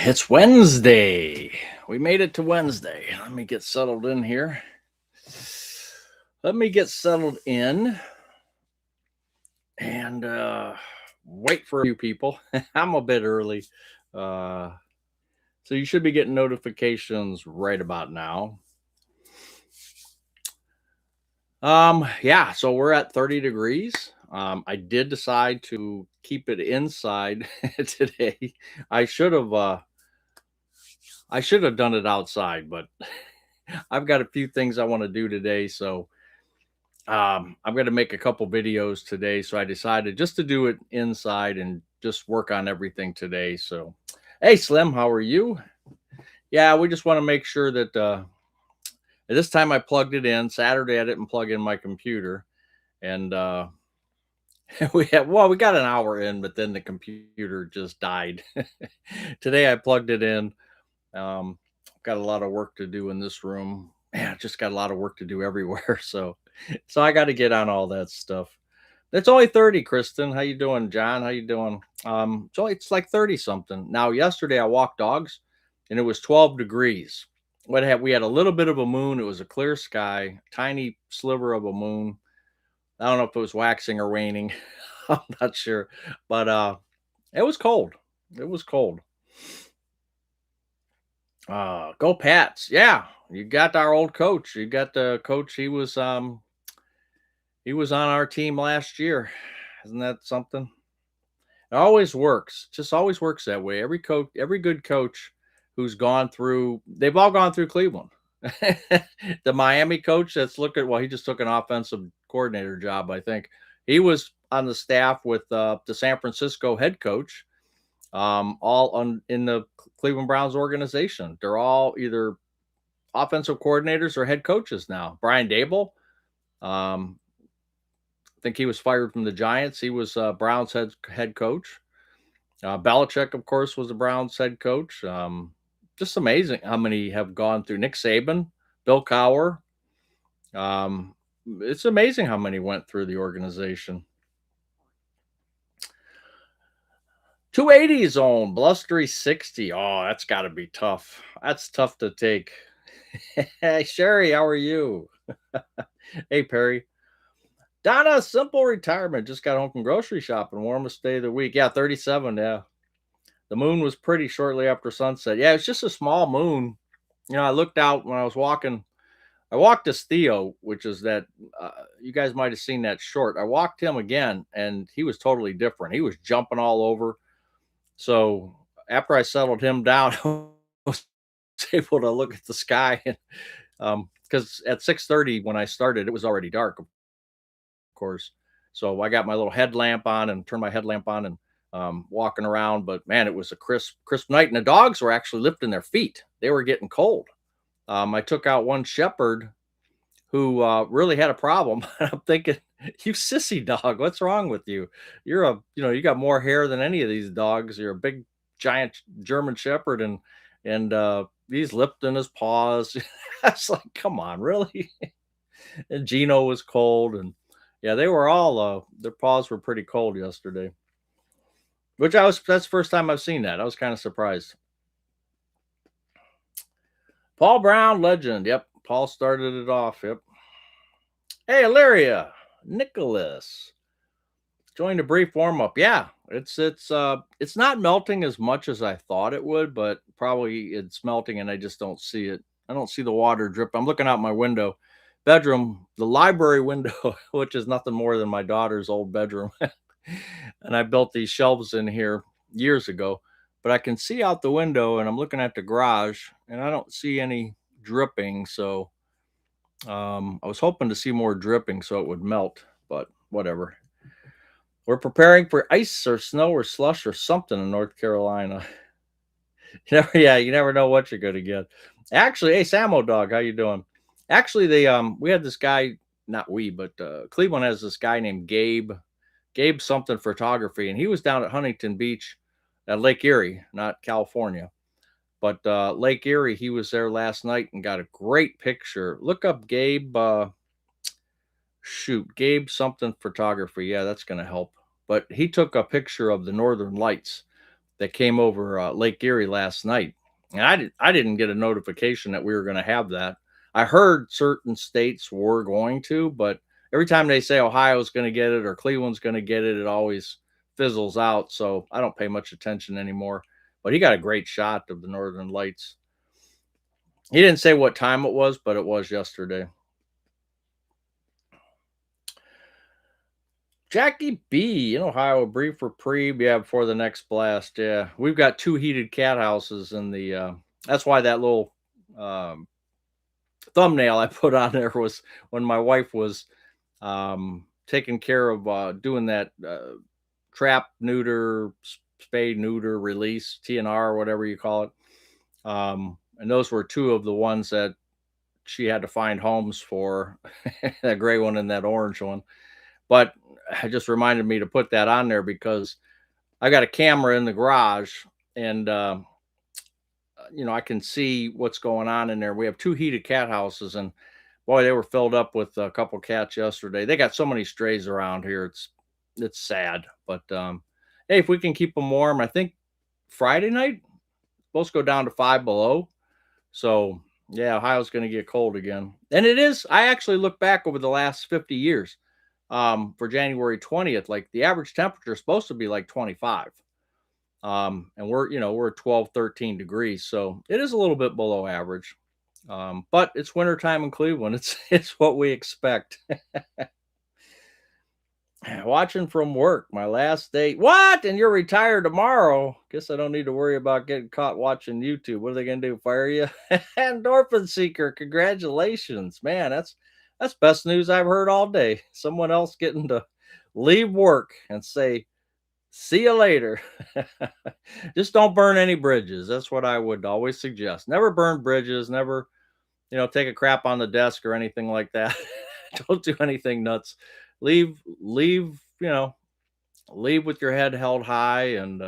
It's Wednesday. We made it to Wednesday. Let me get settled in here. Let me get settled in and wait for a few people. I'm a bit early. Uh, so you should be getting notifications right about now. Yeah, so we're at 30 degrees. I did decide to keep it inside today. I should have I should have done it outside, but I've got a few things I want to do today, so I'm going to make a couple videos today. So I decided just to do it inside and just work on everything today. So, hey, Slim, how are you? Yeah, we just want to make sure that this time I plugged it in. Saturday, I didn't plug in my computer, and we got an hour in, but then the computer just died. Today, I plugged it in. Um, got a lot of work to do in this room. Man, I just got a lot of work to do everywhere. So I got to get on all that stuff. It's only 30, Kristen. How you doing, John? How you doing? It's like 30 something. Now, yesterday I walked dogs and it was 12 degrees. We had a little bit of a moon. It was a clear sky, tiny sliver of a moon. I don't know if it was waxing or waning. I'm not sure. But it was cold. It was cold. Go Pats. Yeah. You got our old coach. You got the coach. He was on our team last year. Isn't that something? It always works. Just always works that way. Every coach, every good coach who's gone through, they've all gone through Cleveland. The Miami coach that's looking, well, he just took an offensive coordinator job, I think. He was on the staff with the San Francisco head coach, in the Cleveland Browns organization. They're all either offensive coordinators or head coaches now. Brian Dable, um, I think he was fired from the Giants. He was Browns head coach. Belichick, of course, was the Browns head coach. Just amazing how many have gone through. Nick Saban, Bill Cowher. Um, it's amazing how many went through the organization. 280 zone, blustery 60. Oh, that's got to be tough. That's tough to take. Hey, Sherry, how are you? Hey, Perry. Donna, simple retirement. Just got home from grocery shopping. Warmest day of the week. Yeah, 37. Yeah. The moon was pretty shortly after sunset. Yeah, it's just a small moon. I looked out when I was walking. I walked to Theo, which is that you guys might have seen that short. I walked him again, and he was totally different. He was jumping all over. So after I settled him down, I was able to look at the sky, and because at 6:30 when I started, it was already dark, of course. So I got my little headlamp on and turned my headlamp on and walking around. But man, it was a crisp night, and the dogs were actually lifting their feet. They were getting cold. I took out one shepherd who really had a problem. I'm thinking, you sissy dog, what's wrong with you? You got more hair than any of these dogs. You're a big, giant German shepherd, and he's lifting his paws. I was like, come on, really? And Gino was cold, and yeah, they were all their paws were pretty cold yesterday. That's the first time I've seen that. I was kind of surprised. Paul Brown, legend. Yep, Paul started it off. Yep. Hey, Ilaria, Nicholas, joined a brief warm up. Yeah, it's not melting as much as I thought it would, but probably it's melting, and I just don't see it. I don't see the water drip. I'm looking out my window, bedroom, the library window, which is nothing more than my daughter's old bedroom. And I built these shelves in here years ago, but I can see out the window, and I'm looking at the garage, and I don't see any dripping. So I was hoping to see more dripping so it would melt, but whatever. We're preparing for ice or snow or slush or something in North Carolina. You never know what you're going to get. Actually, hey, Samo Dog, how you doing? Actually, we had this guy, not we, but Cleveland has this guy named Gabe something photography, and he was down at Huntington Beach at Lake Erie, not California, but Lake Erie. He was there last night and got a great picture. Look up Gabe. Gabe something photography. Yeah, that's going to help. But he took a picture of the Northern Lights, that came over Lake Erie last night, and I didn't get a notification that we were going to have that. I heard certain states were going to, but every time they say Ohio's going to get it or Cleveland's going to get it, it always fizzles out. So I don't pay much attention anymore. But he got a great shot of the Northern Lights. He didn't say what time it was, but it was yesterday. Jackie B in Ohio, brief reprieve. Yeah, before the next blast. Yeah, we've got 2 heated cat houses in the. That's why that little um, thumbnail I put on there was when my wife was taking care of doing that trap, neuter, spay, neuter, release, TNR, whatever you call it. And those were 2 of the ones that she had to find homes for, that gray one and that orange one. But it just reminded me to put that on there because I got a camera in the garage and, I can see what's going on in there. We have 2 heated cat houses and boy, they were filled up with a couple cats yesterday. They got so many strays around here. It's sad, but, hey, if we can keep them warm, I think Friday night, supposed to go down to 5 below. So, yeah, Ohio's gonna get cold again. And it is. I actually look back over the last 50 years, for January 20th, like, the average temperature is supposed to be, like, 25. And we're 12, 13 degrees, so it is a little bit below average. But it's wintertime in Cleveland. It's what we expect. Watching from work, my last day. What? And you're retired tomorrow? Guess I don't need to worry about getting caught watching YouTube. What are they gonna do? Fire you? Endorphin seeker, congratulations, man. That's best news I've heard all day. Someone else getting to leave work and say, "See you later." Just don't burn any bridges. That's what I would always suggest. Never burn bridges. Never, take a crap on the desk or anything like that. Don't do anything nuts. Leave, leave with your head held high and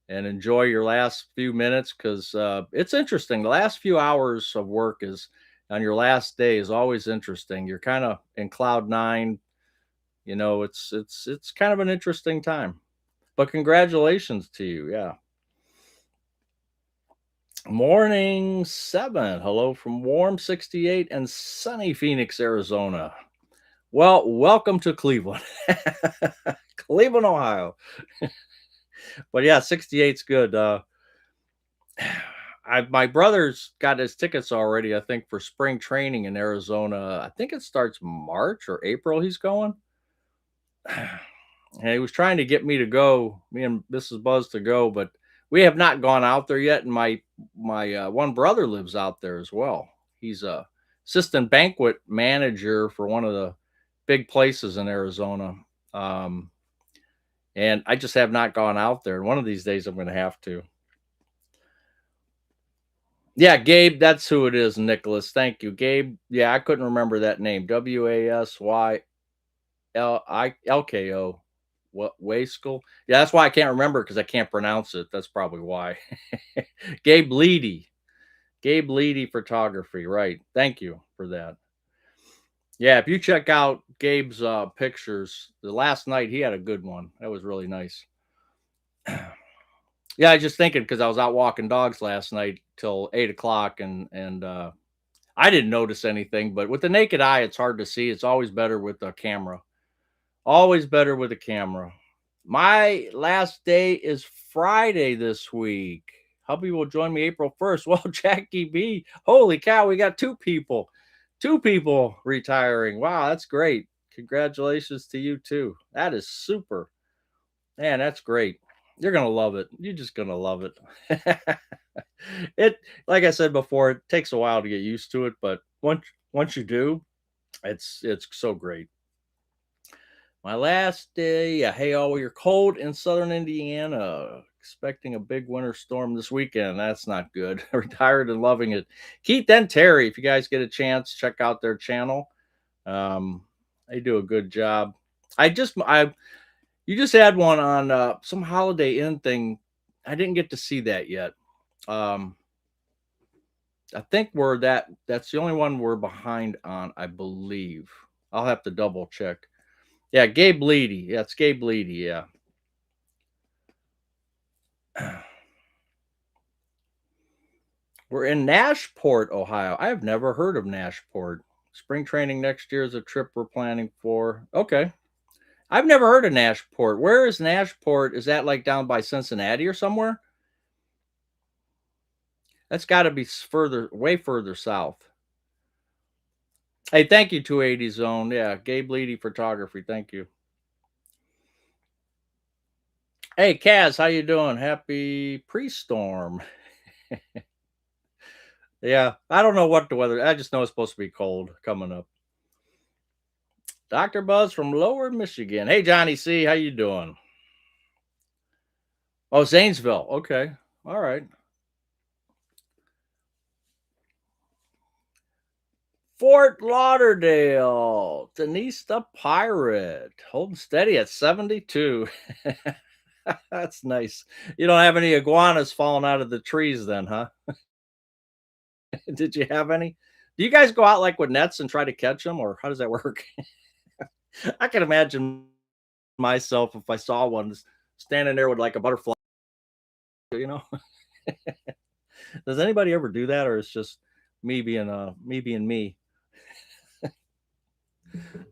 enjoy your last few minutes because it's interesting. The last few hours of work is on your last day is always interesting. You're kind of in cloud nine. It's kind of an interesting time. But congratulations to you. Yeah. Morning 7. Hello from warm 68 and sunny Phoenix, Arizona. Well, welcome to Cleveland. Cleveland, Ohio. But yeah, 68's good. My brother's got his tickets already, I think, for spring training in Arizona. I think it starts March or April he's going. And he was trying to get me to go, me and Mrs. Buzz to go, but we have not gone out there yet. And my one brother lives out there as well. He's a assistant banquet manager for one of the big places in Arizona. Um, and I just have not gone out there. And one of these days I'm going to have to. Yeah, Gabe, that's who it is, Nicholas. Thank you, Gabe. Yeah, I couldn't remember that name. WASYLKO. What Waskell? Yeah, that's why I can't remember because I can't pronounce it. That's probably why. Gabe Leedy. Gabe Leedy Photography. Right. Thank you for that. Yeah, if you check out Gabe's pictures, the last night he had a good one. That was really nice. Yeah, I was just thinking because I was out walking dogs last night till 8 o'clock, and I didn't notice anything. But with the naked eye, it's hard to see. It's always better with a camera. Always better with a camera. My last day is Friday this week. Hubby will join me April 1st. Well, Jackie B, holy cow, we got 2 people retiring. Wow, that's great. Congratulations to you too. That is super. Man, that's great. You're gonna love it. You're just gonna love it. It, like I said before, it takes a while to get used to it, but once you do, it's so great. My last day, yeah, hey, all, you're cold in southern Indiana. Expecting a big winter storm this weekend. That's not good. Retired and loving it. Keith and Terry, if you guys get a chance, check out their channel. They do a good job. You just had one on some Holiday Inn thing. I didn't get to see that yet. I think that's the only one we're behind on, I believe. I'll have to double check. Yeah, Gabe Leedy. Yeah, it's Gabe Leedy. Yeah. We're in Nashport, Ohio. I have never heard of Nashport. Spring training next year is a trip we're planning for. Okay. I've never heard of Nashport. Where is Nashport? Is that like down by Cincinnati or somewhere? That's got to be further, way further south. Hey, thank you, 280 Zone. Yeah, Gabe Leedy Photography. Thank you. Hey, Kaz, how you doing? Happy pre-storm. Yeah, I don't know what the weather. I just know it's supposed to be cold coming up. Dr. Buzz from Lower Michigan. Hey, Johnny C, how you doing? Oh, Zanesville. Okay. All right. Fort Lauderdale. Denise the Pirate. Holding steady at 72. That's nice. You don't have any iguanas falling out of the trees then, huh? Did you have any? Do you guys go out like with nets and try to catch them, or how does that work? I can imagine myself if I saw one standing there with like a butterfly, you know. Does anybody ever do that, or it's just me being me?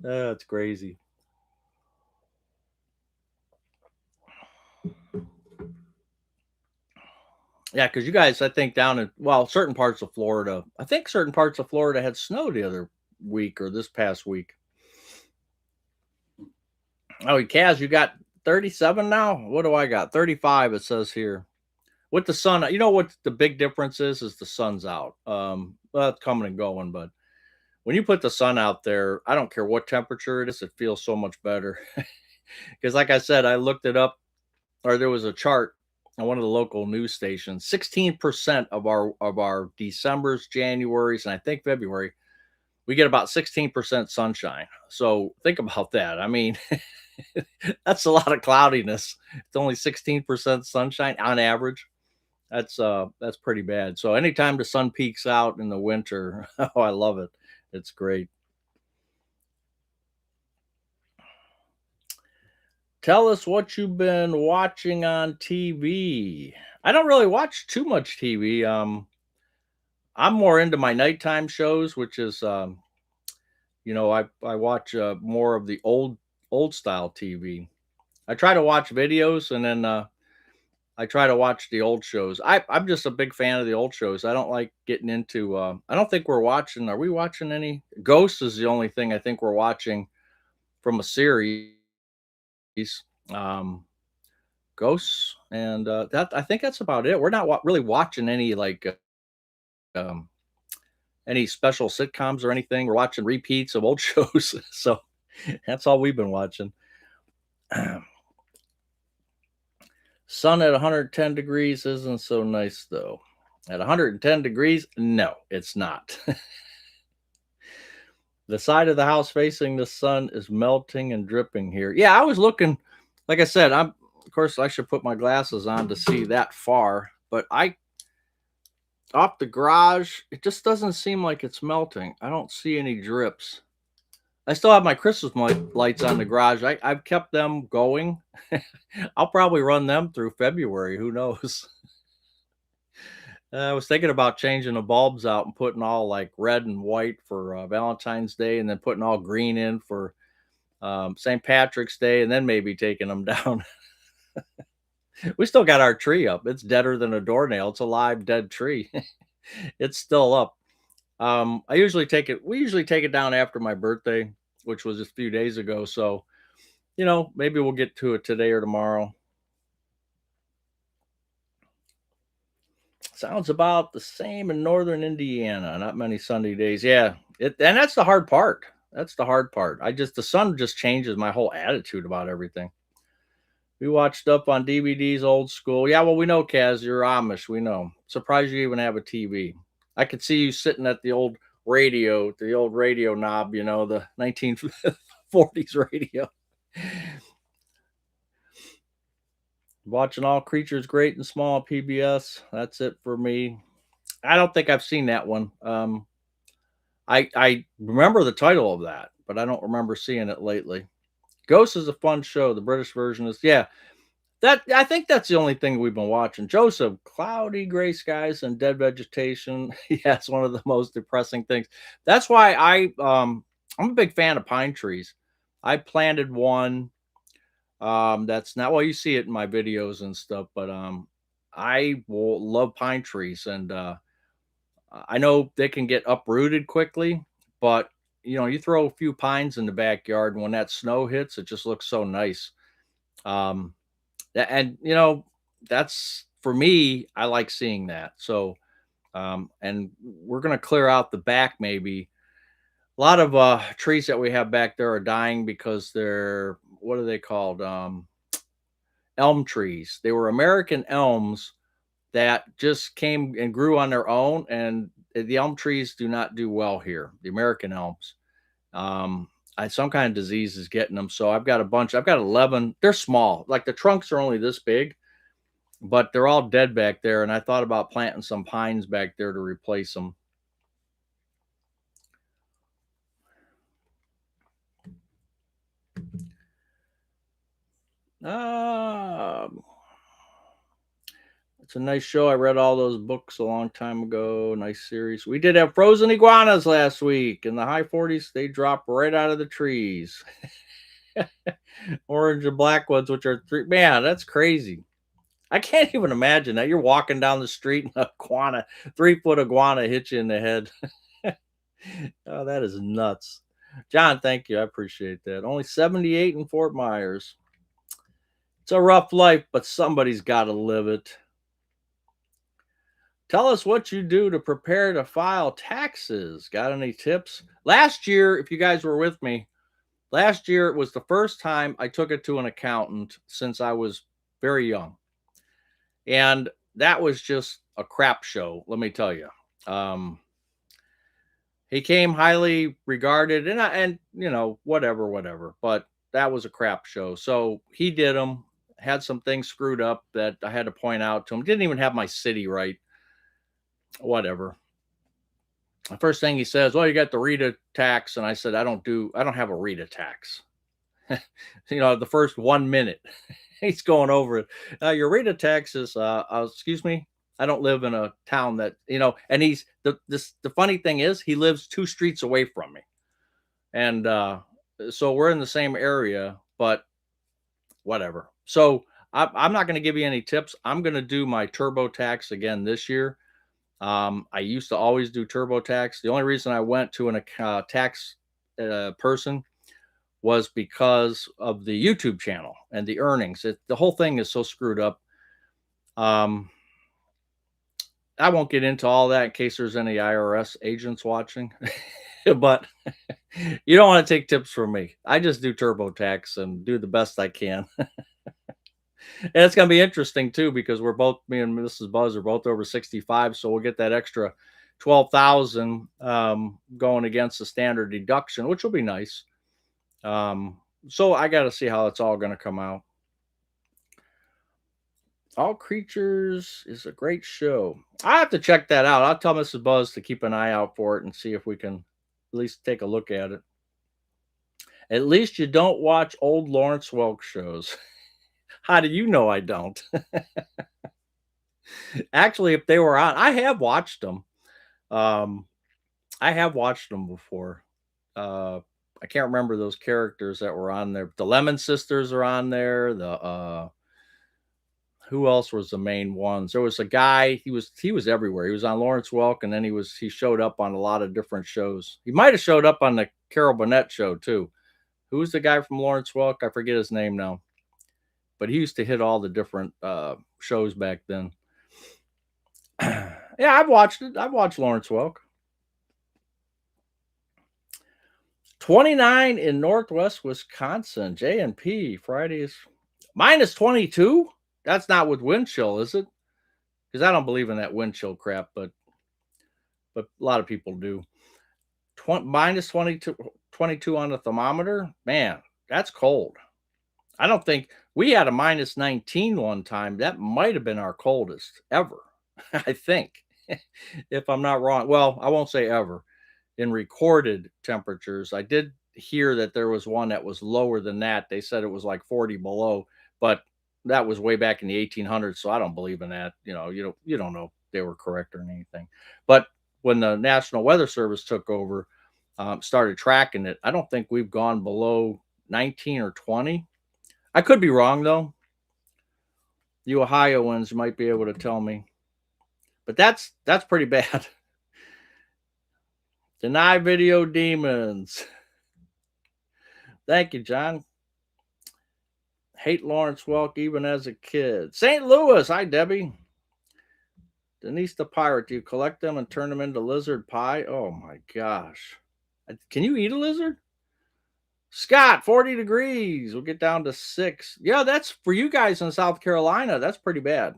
It's crazy. Yeah, because you guys, I think down in certain parts of Florida, I think certain parts of Florida had snow the other week or this past week. Oh, Kaz, you got 37 now? What do I got? 35, it says here. With the sun, you know what the big difference is the sun's out. Well, it's coming and going, but when you put the sun out there, I don't care what temperature it is, it feels so much better. Because like I said, I looked it up, or there was a chart on one of the local news stations. 16% of our December's, January's, and I think February, we get about 16% sunshine. So think about that. I mean, that's a lot of cloudiness. It's only 16% sunshine on average. That's pretty bad. So anytime the sun peaks out in the winter, oh, I love it. It's great. Tell us what you've been watching on TV. I don't really watch too much TV. I'm more into my nighttime shows, which is I watch more of the old style TV. I try to watch videos and then I try to watch the old shows. I'm just a big fan of the old shows. I don't like getting into. I don't think we're watching. Are we watching any? Ghosts is the only thing I think we're watching from a series. Um, Ghosts, and that I think that's about it. We're not really watching any um, any special sitcoms or anything. We're watching repeats of old shows, so that's all we've been watching. Sun at 110 degrees isn't so nice though. At 110 degrees, no, it's not. The side of the house facing the sun is melting and dripping here. Yeah, I was looking, like I said, I'm of course I should put my glasses on to see that far, but I off the garage, it just doesn't seem like it's melting. I don't see any drips. I still have my Christmas lights on the garage. I've kept them going. I'll probably run them through February. Who knows? I was thinking about changing the bulbs out and putting all like red and white for Valentine's Day, and then putting all green in for St. Patrick's Day, and then maybe taking them down. We still got our tree up. It's deader than a doornail. It's a live dead tree. It's still up. I usually take it. We usually take it down after my birthday, which was just a few days ago. So maybe we'll get to it today or tomorrow. Sounds about the same in northern Indiana. Not many sunny days. Yeah, and that's the hard part. That's the hard part. The sun just changes my whole attitude about everything. We watched up on DVDs, old school. Yeah, well, we know, Kaz, you're Amish. We know. Surprised you even have a TV. I could see you sitting at the old radio knob, the 1940s radio. Watching All Creatures Great and Small PBS. That's it for me. I don't think I've seen that one. I remember the title of that, but I don't remember seeing it lately. Ghost is a fun show. The British version is, yeah. That I think that's the only thing we've been watching. Joseph, cloudy gray skies and dead vegetation. Yeah, it's one of the most depressing things. That's why I'm a big fan of pine trees. I planted one that's not well, you see it in my videos and stuff, but I will love pine trees and I know they can get uprooted quickly, but you throw a few pines in the backyard and when that snow hits, it just looks so nice. Um and that's for me, I like seeing that. So and we're gonna clear out the back maybe. A lot of trees that we have back there are dying because they're what are they called? Elm trees. They were American elms that just came and grew on their own, and the elm trees do not do well here. The American elms. Some kind of disease is getting them. So I've got a bunch. I've got 11. They're small. Like the trunks are only this big, but they're all dead back there. And I thought about planting some pines back there to replace them. Um, it's a nice show. I read all those books a long time ago. Nice series. We did have frozen iguanas last week in the high 40s. They drop right out of the trees. Orange and black ones, which are three. Man, that's crazy. I can't even imagine that you're walking down the street and a iguana, 3 foot iguana hits you in the head. Oh, that is nuts. John, thank you. I appreciate that. Only 78 in Fort Myers. It's a rough life, but somebody's got to live it. Tell us what you do to prepare to file taxes. Got any tips? Last year, if you guys were with me, last year it was the first time I took it to an accountant since I was very young. And that was just a crap show, let me tell you. Um, he came highly regarded and whatever, but that was a crap show. So he did them, had some things screwed up that I had to point out to him. Didn't even have my city right. Whatever. The first thing he says, "Well, you got the RETA tax," and I said, I don't have a RETA tax." The first 1 minute, he's going over it. Your RETA tax is, excuse me, I don't live in a town that And he's the funny thing is, he lives 2 streets away from me, and so we're in the same area, but whatever. So I'm not going to give you any tips. I'm going to do my TurboTax again this year. I used to always do TurboTax. The only reason I went to an tax person was because of the YouTube channel and the earnings. The whole thing is so screwed up. Um, I won't get into all that in case there's any IRS agents watching, but you don't want to take tips from me. I just do TurboTax and do the best I can. And it's going to be interesting too because me and Mrs. Buzz are both over 65, so we'll get that extra 12,000 going against the standard deduction, which will be nice. So I got to see how it's all going to come out. All Creatures is a great show. I have to check that out. I'll tell Mrs. Buzz to keep an eye out for it and see if we can at least take a look at it. At least you don't watch old Lawrence Welk shows. How do you know I don't? Actually, if they were on, I have watched them. Um, I have watched them before. I can't remember those characters that were on there. The Lemon Sisters are on there. The who else was the main ones? There was a guy. He was everywhere. He was on Lawrence Welk, and then he showed up on a lot of different shows. He might have showed up on the Carol Burnett show too. Who's the guy from Lawrence Welk? I forget his name now, but he used to hit all the different shows back then. Yeah, I've watched it. I've watched Lawrence Welk. 29 in Northwest Wisconsin. J&P Fridays minus 22. That's not with wind chill, is it? Because I don't believe in that wind chill crap, but a lot of people do. Minus 22 on the thermometer. Man, that's cold. I don't think we had a minus 19 one time. That might have been our coldest ever. I think, if I'm not wrong. Well, I won't say ever. In recorded temperatures, I did hear that there was one that was lower than that. They said it was like 40 below, but that was way back in the 1800s, so I don't believe in that. You don't know if they were correct or anything. But when the National Weather Service took over, started tracking it, I don't think we've gone below 19 or 20. I could be wrong though. You Ohioans might be able to tell me, but that's pretty bad. Deny video demons. Thank you, John. Hate Lawrence Welk even as a kid. St. Louis. Hi, Debbie. Denise the Pirate. Do you collect them and turn them into lizard pie? Oh my gosh. Can you eat a lizard? Scott, 40 degrees. We'll get down to 6. Yeah, that's for you guys in South Carolina. That's pretty bad.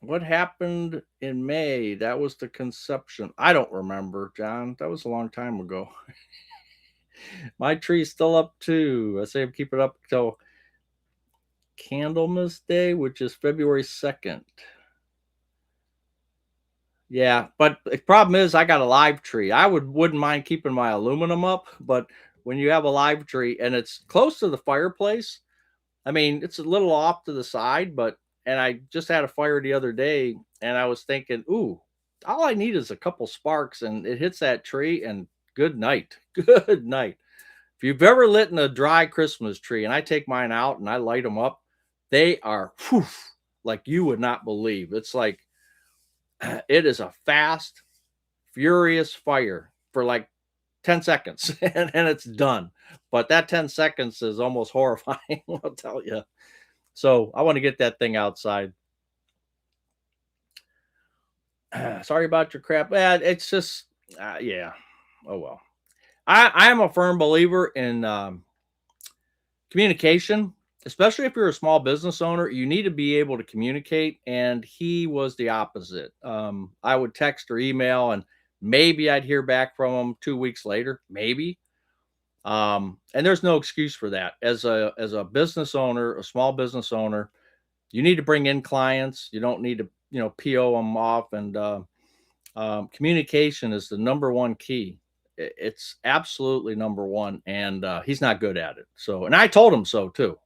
What happened in May? That was the conception. I don't remember, John. That was a long time ago. My tree's still up too. I say keep it up till Candlemas Day, which is February 2nd. Yeah, but the problem is I got a live tree. I wouldn't mind keeping my aluminum up, but when you have a live tree and it's close to the fireplace, I mean, it's a little off to the side, but and I just had a fire the other day and I was thinking, ooh, all I need is a couple sparks and it hits that tree and good night. Good night. If you've ever lit in a dry Christmas tree and I take mine out and I light them up, they are whew, like you would not believe. It's like it is a fast, furious fire for like 10 seconds and it's done. But that 10 seconds is almost horrifying, I'll tell you. So I want to get that thing outside. Sorry about your crap. It's just, yeah. Oh, well. I am a firm believer in communication, especially if you're a small business owner. You need to be able to communicate. And he was the opposite. I would text or email, and maybe I'd hear back from him 2 weeks later, maybe. And there's no excuse for that. As a business owner, a small business owner, you need to bring in clients. You don't need to, PO them off. And communication is the number one key. It's absolutely number one, and he's not good at it. So, and I told him so too.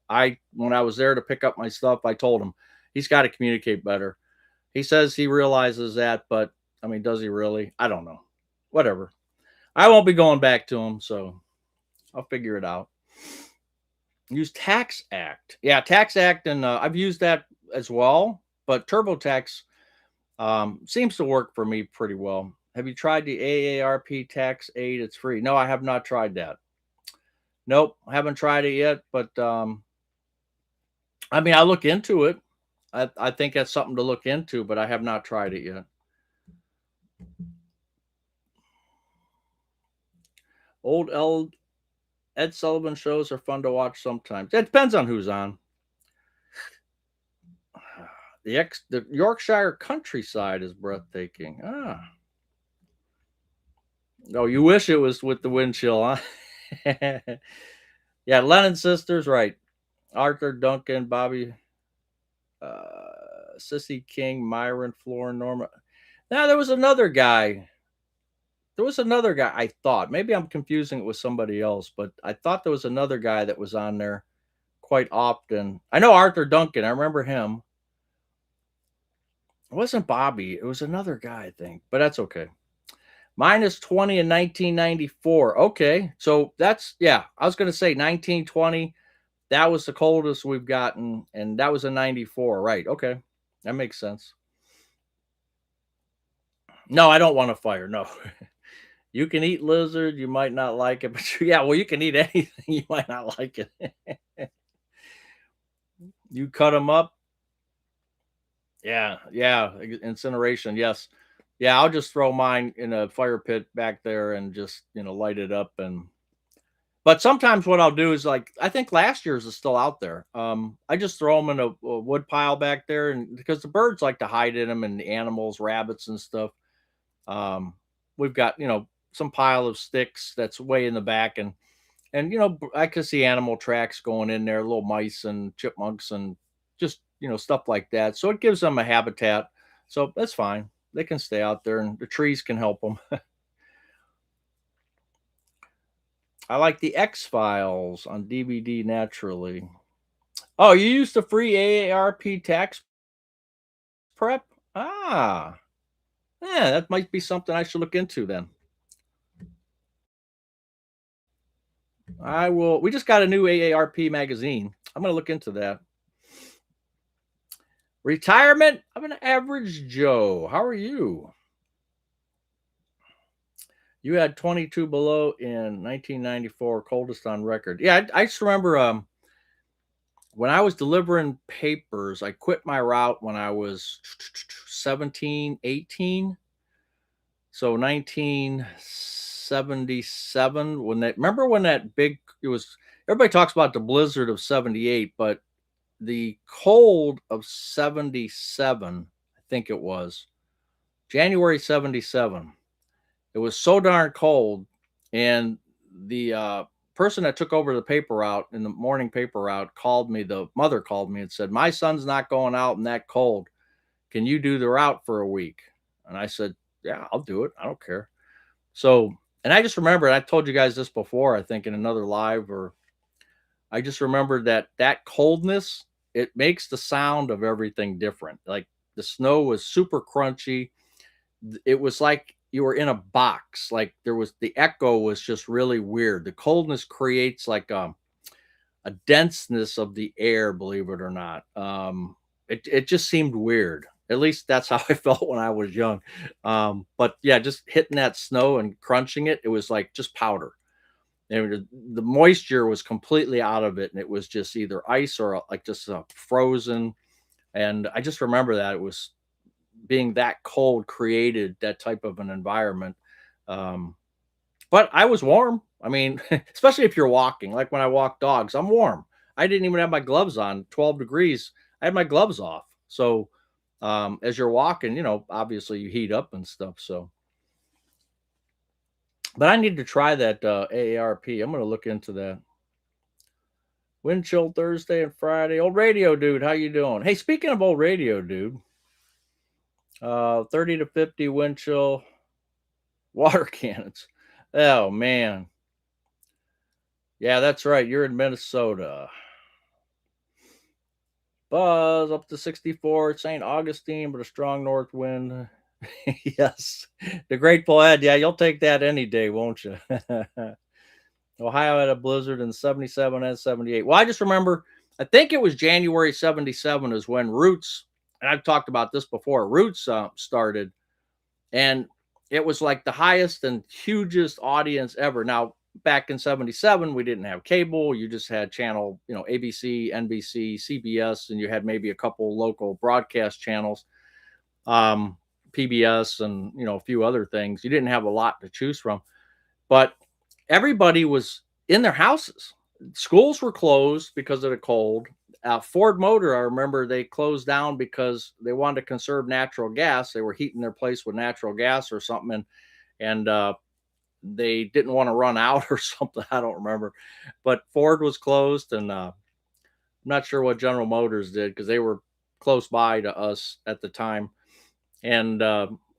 When I was there to pick up my stuff, I told him he's got to communicate better. He says he realizes that, but I mean, does he really? I don't know. Whatever. I won't be going back to him, so I'll figure it out. Use Tax Act. Yeah, Tax Act, and I've used that as well. But TurboTax seems to work for me pretty well. Have you tried the AARP Tax Aid? It's free. No, I have not tried that. Nope, I haven't tried it yet. But I mean, I look into it. I think that's something to look into, but I have not tried it yet. Old Ed Sullivan shows are fun to watch sometimes. It depends on who's on. The Yorkshire countryside is breathtaking. Oh, you wish it was with the wind chill, huh? Yeah, Lennon sisters, right? Arthur Duncan, Bobby, Sissy King, Myron, Florin, Norma. Now there was another guy. There was another guy. I thought maybe I'm confusing it with somebody else, but I thought there was another guy that was on there quite often. I know Arthur Duncan. I remember him. It wasn't Bobby. It was another guy, I think, but that's okay. Minus 20 in 1994. Okay. So that's, yeah, I was going to say 1920. That was the coldest we've gotten. And that was a 94. Right. Okay. That makes sense. No, I don't want to fire. No. You can eat lizard. You might not like it. But yeah, well, you can eat anything. You might not like it. You cut them up. Yeah. Yeah. Incineration. Yes. Yeah, I'll just throw mine in a fire pit back there and just, light it up. But sometimes what I'll do is like, I think last year's is still out there. I just throw them in a wood pile back there, and because the birds like to hide in them, and the animals, rabbits and stuff. We've got, some pile of sticks that's way in the back, and I can see animal tracks going in there, little mice and chipmunks and just, stuff like that. So it gives them a habitat. So that's fine. They can stay out there, and the trees can help them. I like the X-Files on DVD naturally. Oh, you used the free AARP tax prep? Ah, yeah, that might be something I should look into then. I will. We just got a new AARP magazine. I'm going to look into that. Retirement? I'm an average Joe. How are you? You had 22 below in 1994, coldest on record. Yeah, I just remember when I was delivering papers, I quit my route when I was 17, 18. So 1977, when that, remember when that big, it was, everybody talks about the blizzard of 78, but the cold of 77, I think it was January 77. It was so darn cold. And the person that took over the paper route in the morning paper route called me, the mother called me and said, "My son's not going out in that cold. Can you do the route for a week?" And I said, "Yeah, I'll do it. I don't care." So, and I just remember, I told you guys this before, I think in another live, or I just remembered that that coldness, it makes the sound of everything different. Like the snow was super crunchy. It was like you were in a box. Like there was, the echo was just really weird. The coldness creates like a denseness of the air, believe it or not. It just seemed weird. At least that's how I felt when I was young. But yeah, just hitting that snow and crunching it, it was like just powder. And the moisture was completely out of it, and it was just either ice or like just frozen. And I just remember that it was being that cold created that type of an environment. Um, but I was warm. I mean, especially if you're walking, like when I walk dogs, I'm warm. I didn't even have my gloves on, 12 degrees. I had my gloves off. So as you're walking, obviously you heat up and stuff. So, but I need to try that AARP. I'm going to look into that. Wind chill Thursday and Friday. Old radio dude, how you doing? Hey, speaking of old radio dude, 30 to 50 wind chill water cannons. Oh man. Yeah, that's right. You're in Minnesota. Buzz up to 64 St. Augustine, but a strong north wind. Yes. The Grateful Dead. Yeah, you'll take that any day, won't you? Ohio had a blizzard in 77 and 78. Well, I just remember, I think it was January 77 is when Roots, and I've talked about this before, Roots started. And it was like the highest and hugest audience ever. Now, back in 77, we didn't have cable. You just had channel, ABC, NBC, CBS, and you had maybe a couple local broadcast channels, um, PBS, and, a few other things. You didn't have a lot to choose from, but everybody was in their houses. Schools were closed because of the cold. Ford Motor, I remember they closed down because they wanted to conserve natural gas. They were heating their place with natural gas or something, and they didn't want to run out or something. I don't remember, but Ford was closed, and I'm not sure what General Motors did because they were close by to us at the time. And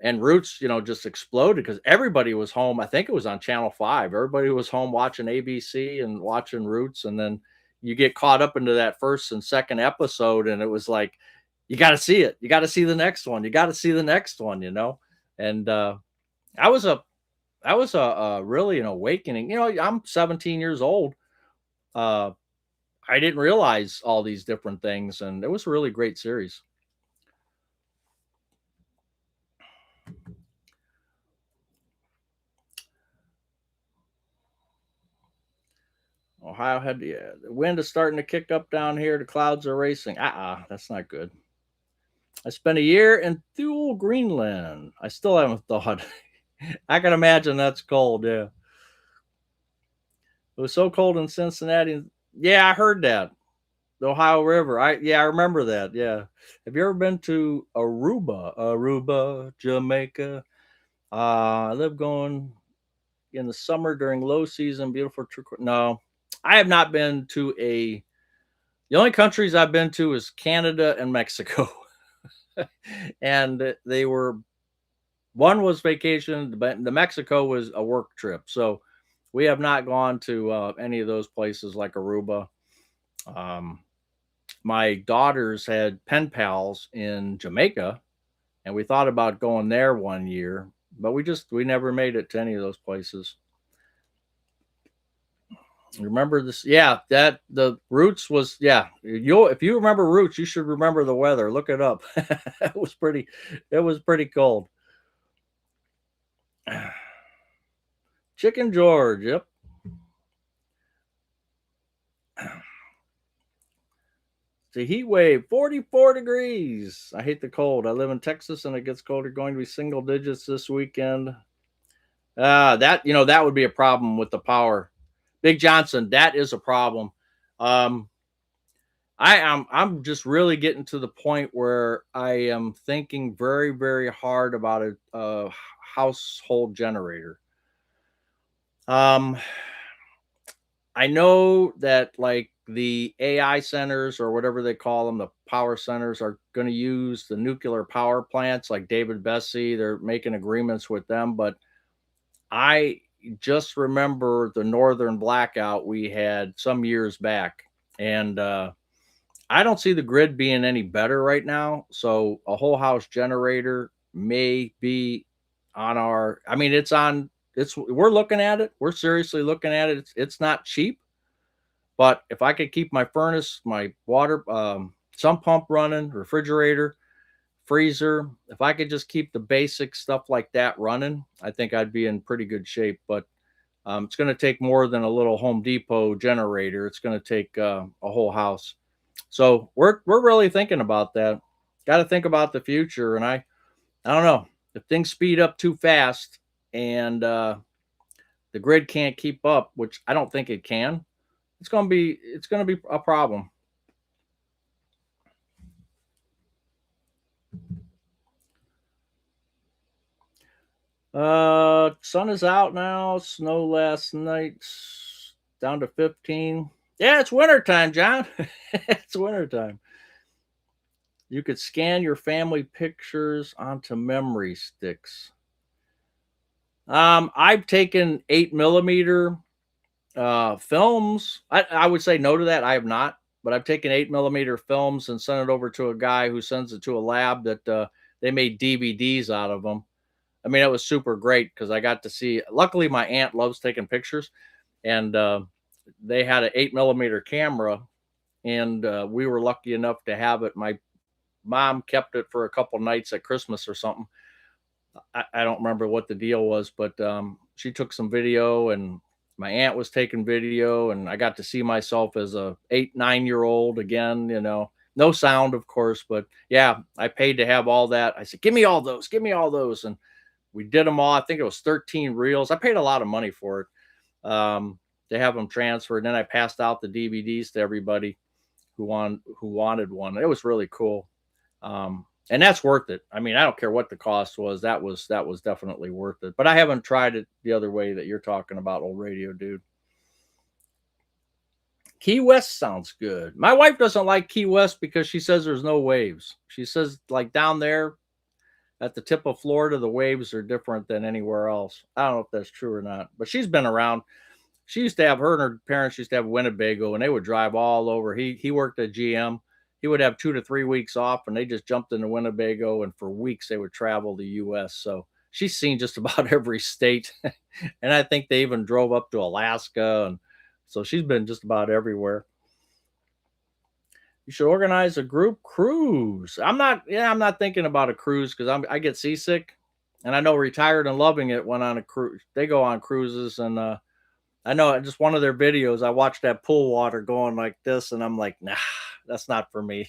Roots, just exploded because everybody was home. I think it was on Channel 5. Everybody was home watching ABC and watching Roots, and then you get caught up into that first and second episode, and it was like, you got to see it. You got to see the next one. You got to see the next one. And I was a really an awakening. I'm 17 years old. Uh, I didn't realize all these different things, and it was a really great series. Ohio had the wind is starting to kick up down here. The clouds are racing. That's not good. I spent a year in Thule, Greenland. I still haven't thought. I can imagine that's cold. Yeah, it was so cold in Cincinnati. Yeah, I heard that. The Ohio River. I remember that. Yeah. Have you ever been to Aruba, Jamaica? I live going in the summer during low season. Beautiful. No, I have not been to a. The only countries I've been to is Canada and Mexico. And they were, one was vacation, but the Mexico was a work trip. So We have not gone to any of those places like Aruba. Um, my daughters had pen pals in Jamaica, and we thought about going there one year, but we never made it to any of those places. Remember this? Yeah, that the Roots was yeah. You'll if you remember Roots, you should remember the weather. Look it up. It was pretty cold. Chicken George, yep. The heat wave, 44 degrees. I hate the cold. I live in Texas and it gets colder, going to be single digits this weekend. That that would be a problem with the power. Big Johnson, that is a problem. Um, I'm just really getting to the point where I am thinking very, very hard about a household generator. Um, I know that like the AI centers or whatever they call them, the power centers are going to use the nuclear power plants like David Bessie. They're making agreements with them, but I just remember the northern blackout we had some years back, and I don't see the grid being any better right now. So a whole house generator may be on our. I mean, it's on. It's we're looking at it. We're seriously looking at it. It's not cheap, but if I could keep my furnace, my water, sump pump running, refrigerator, freezer, if I could just keep the basic stuff like that running, I think I'd be in pretty good shape. But it's going to take more than a little Home Depot generator. It's going to take a whole house. So we're really thinking about that. Got to think about the future, and I don't know if things speed up too fast and the grid can't keep up, which I don't think it can. It's going to be a problem. Sun is out now. Snow last night down to 15. Yeah, it's wintertime, John. It's wintertime. You could scan your family pictures onto memory sticks. I've taken 8 millimeter films. I would say no to that. I have not, but I've taken 8 millimeter films and sent it over to a guy who sends it to a lab that they made DVDs out of them. I mean, it was super great because I got to see. Luckily, my aunt loves taking pictures, and they had an 8 millimeter camera, and we were lucky enough to have it. My mom kept it for a couple nights at Christmas or something. I don't remember what the deal was, but she took some video, and my aunt was taking video, and I got to see myself as a 8, 9 year old again. No sound, of course, but yeah, I paid to have all that. I said, give me all those," and we did them all. I think it was 13 reels. I paid a lot of money for it to have them transferred. And then I passed out the DVDs to everybody who wanted one. It was really cool. And that's worth it. I mean, I don't care what the cost was. That was definitely worth it. But I haven't tried it the other way that you're talking about, old radio dude. Key West sounds good. My wife doesn't like Key West because she says there's no waves. She says like down there at the tip of Florida, the waves are different than anywhere else. I don't know if that's true or not, but she's been around. She used to have her and her parents used to have Winnebago, and they would drive all over. He worked at GM. He would have 2 to 3 weeks off, and they just jumped into Winnebago, and for weeks they would travel the U.S. So she's seen just about every state, and I think they even drove up to Alaska, and so she's been just about everywhere. You should organize a group cruise. I'm not thinking about a cruise because I get seasick, and I know Retired and Loving It went on a cruise. They go on cruises, and I know just one of their videos. I watched that pool water going like this, and I'm like, nah, that's not for me.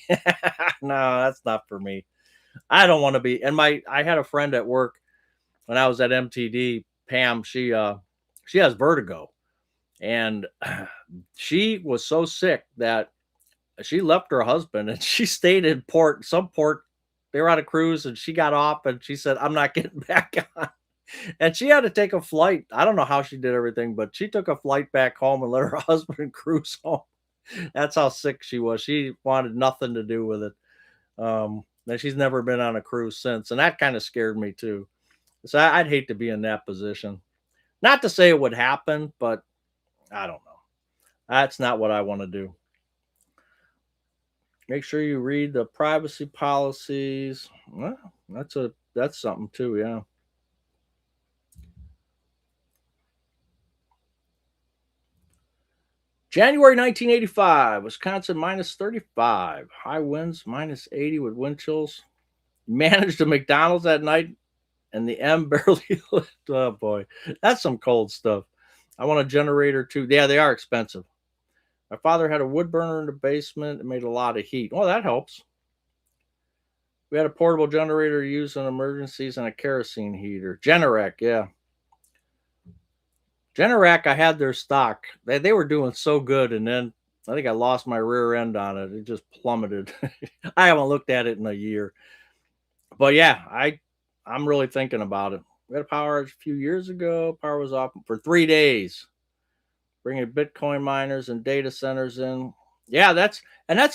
No, that's not for me. I don't want to be. And I had a friend at work when I was at MTD. Pam, she has vertigo, and she was so sick that she left her husband and she stayed in some port. They were on a cruise and she got off and she said, I'm not getting back on. And she had to take a flight. I don't know how she did everything, but she took a flight back home and let her husband cruise home. That's how sick she was. She wanted nothing to do with it. And she's never been on a cruise since. And that kind of scared me too. So I'd hate to be in that position. Not to say it would happen, but I don't know. That's not what I want to do. Make sure you read the privacy policies. Well, that's something too, yeah. January 1985, Wisconsin minus 35. High winds minus 80 with wind chills. Managed a McDonald's at night and the M barely lit. Oh boy, that's some cold stuff. I want a generator too. Yeah, they are expensive. My father had a wood burner in the basement. It made a lot of heat. Well, that helps. We had a portable generator used in emergencies and a kerosene heater. Generac, yeah. Generac, I had their stock. They were doing so good, and then I think I lost my rear end on it. It just plummeted. I haven't looked at it in a year. But yeah, I'm really thinking about it. We had a power outage a few years ago. Power was off for 3 days, bringing Bitcoin miners and data centers in. Yeah, that's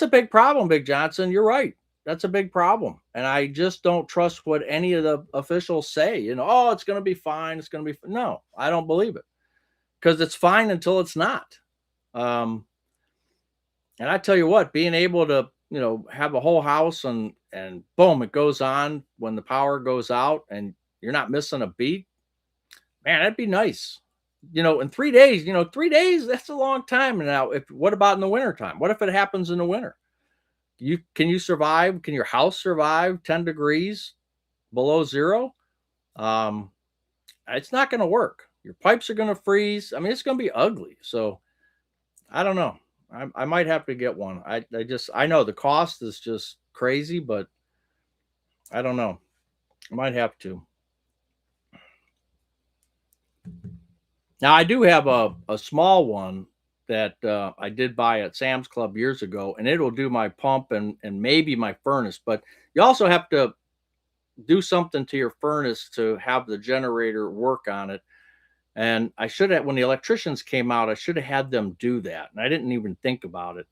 a big problem, Big Johnson. You're right. That's a big problem, and I just don't trust what any of the officials say. Oh, it's going to be fine. It's going to be no. I don't believe it because it's fine until it's not. Um, and I tell you what, being able to have a whole house and boom, it goes on when the power goes out, and you're not missing a beat. Man, that'd be nice. In 3 days, 3 days, that's a long time. And now, if what about in the wintertime? What if it happens in the winter? Can you survive? Can your house survive 10 degrees below zero? Um, it's not going to work. Your pipes are going to freeze. I mean, it's going to be ugly. So I don't know. I might have to get one. I know the cost is just crazy, but I don't know. I might have to. Now I do have a small one that I did buy at Sam's Club years ago, and it'll do my pump and maybe my furnace. But you also have to do something to your furnace to have the generator work on it. And I should have, when the electricians came out, I should have had them do that, and I didn't even think about it.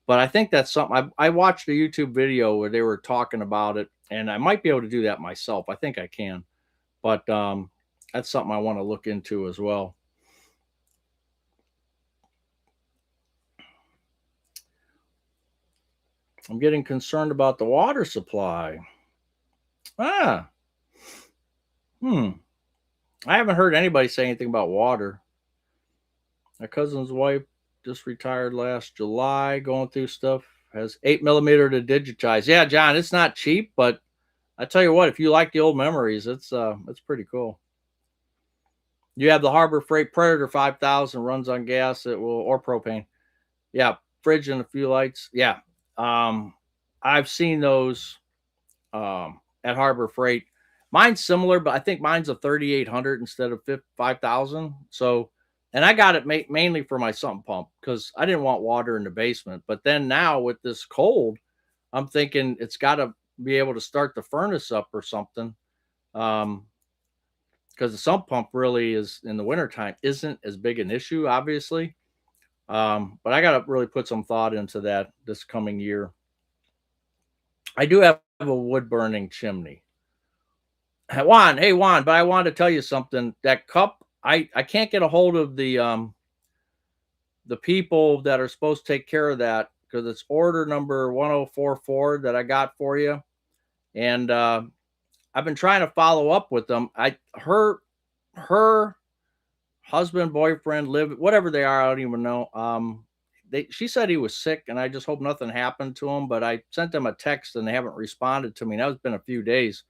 But I think that's something I watched a YouTube video where they were talking about it, and I might be able to do that myself. I think I can, but that's something I want to look into as well. I'm getting concerned about the water supply. Ah, hmm. I haven't heard anybody say anything about water. My cousin's wife just retired last July, going through stuff. Has 8 millimeter to digitize. Yeah, John, it's not cheap, but I tell you what, if you like the old memories, it's pretty cool. You have the Harbor Freight Predator 5000 runs on gas. It will or propane. Yeah, fridge and a few lights. Yeah, I've seen those at Harbor Freight. Mine's similar, but I think mine's a 3800 instead of 5000. So, and I got it mainly for my sump pump because I didn't want water in the basement. But then now with this cold, I'm thinking it's got to be able to start the furnace up or something. Because the sump pump really is in the wintertime isn't as big an issue, obviously. But I got to really put some thought into that this coming year. I do have a wood burning chimney. Juan, hey Juan, but I wanted to tell you something. That cup, I can't get a hold of the people that are supposed to take care of that because it's order number 1044 that I got for you. And I've been trying to follow up with them. Her husband, boyfriend, live whatever they are, I don't even know. She said he was sick, and I just hope nothing happened to him. But I sent them a text, and they haven't responded to me. Now it's been a few days.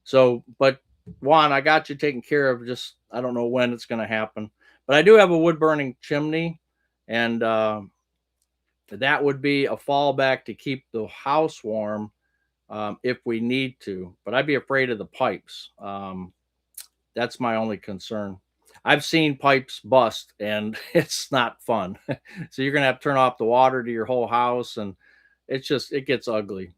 So, but Juan, I got you taken care of. Just I don't know when it's going to happen. But I do have a wood burning chimney, and that would be a fallback to keep the house warm if we need to. But I'd be afraid of the pipes. That's my only concern. I've seen pipes bust, and it's not fun. So you're gonna have to turn off the water to your whole house, and it gets ugly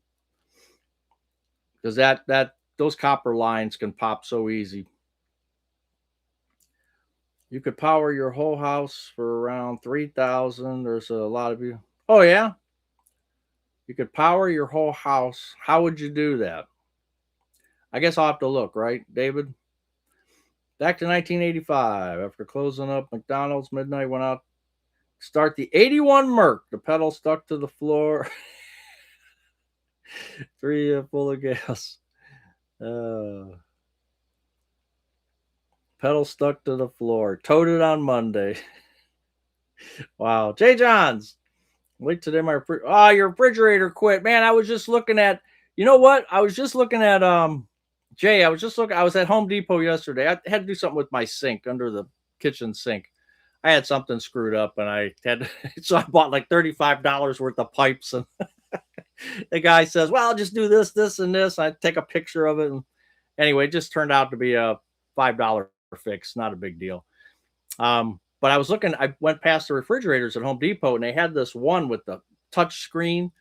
because that those copper lines can pop so easy. You could power your whole house for around 3,000. There's a lot of you. Oh yeah, you could power your whole house. How would you do that? I guess I'll have to look, right, David? Back to 1985. After closing up McDonald's, midnight went out. Start the 81 Merc. The pedal stuck to the floor. 3 full of gas. Pedal stuck to the floor. Towed it on Monday. Wow. Jay Johns. Wait today. Your refrigerator quit. Man, I was just looking at, you know what? I was just looking at, Jay, I was at Home Depot yesterday. I had to do something with my sink under the kitchen sink. I had something screwed up and I had, so I bought like $35 worth of pipes. And the guy says, well, I'll just do this, this, and this. I take a picture of it. And anyway, it just turned out to be a $5 fix. Not a big deal. But I was looking, I went past the refrigerators at Home Depot and they had this one with the touch screen.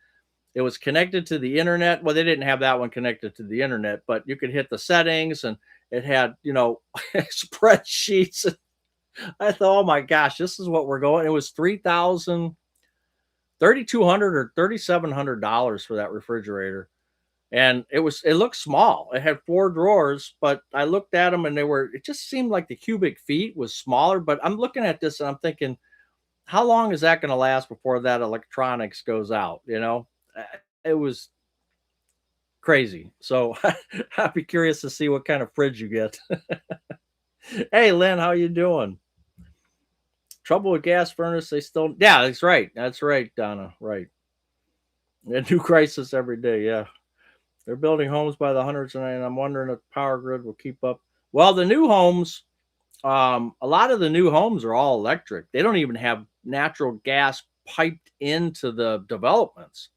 It was connected to the internet. Well, they didn't have that one connected to the internet, but you could hit the settings and it had, spreadsheets. I thought, oh my gosh, this is what we're going. It was $3,200 or $3,700 for that refrigerator. And it looked small. It had 4 drawers, but I looked at them and it just seemed like the cubic feet was smaller. But I'm looking at this and I'm thinking, how long is that going to last before that electronics goes out? It was crazy. So I'd be curious to see what kind of fridge you get. Hey, Lynn, how you doing? Trouble with gas furnace. Yeah, that's right. That's right, Donna. Right. A new crisis every day. Yeah. They're building homes by the hundreds, and I'm wondering if the power grid will keep up. Well, the new homes, a lot of the new homes are all electric. They don't even have natural gas piped into the developments.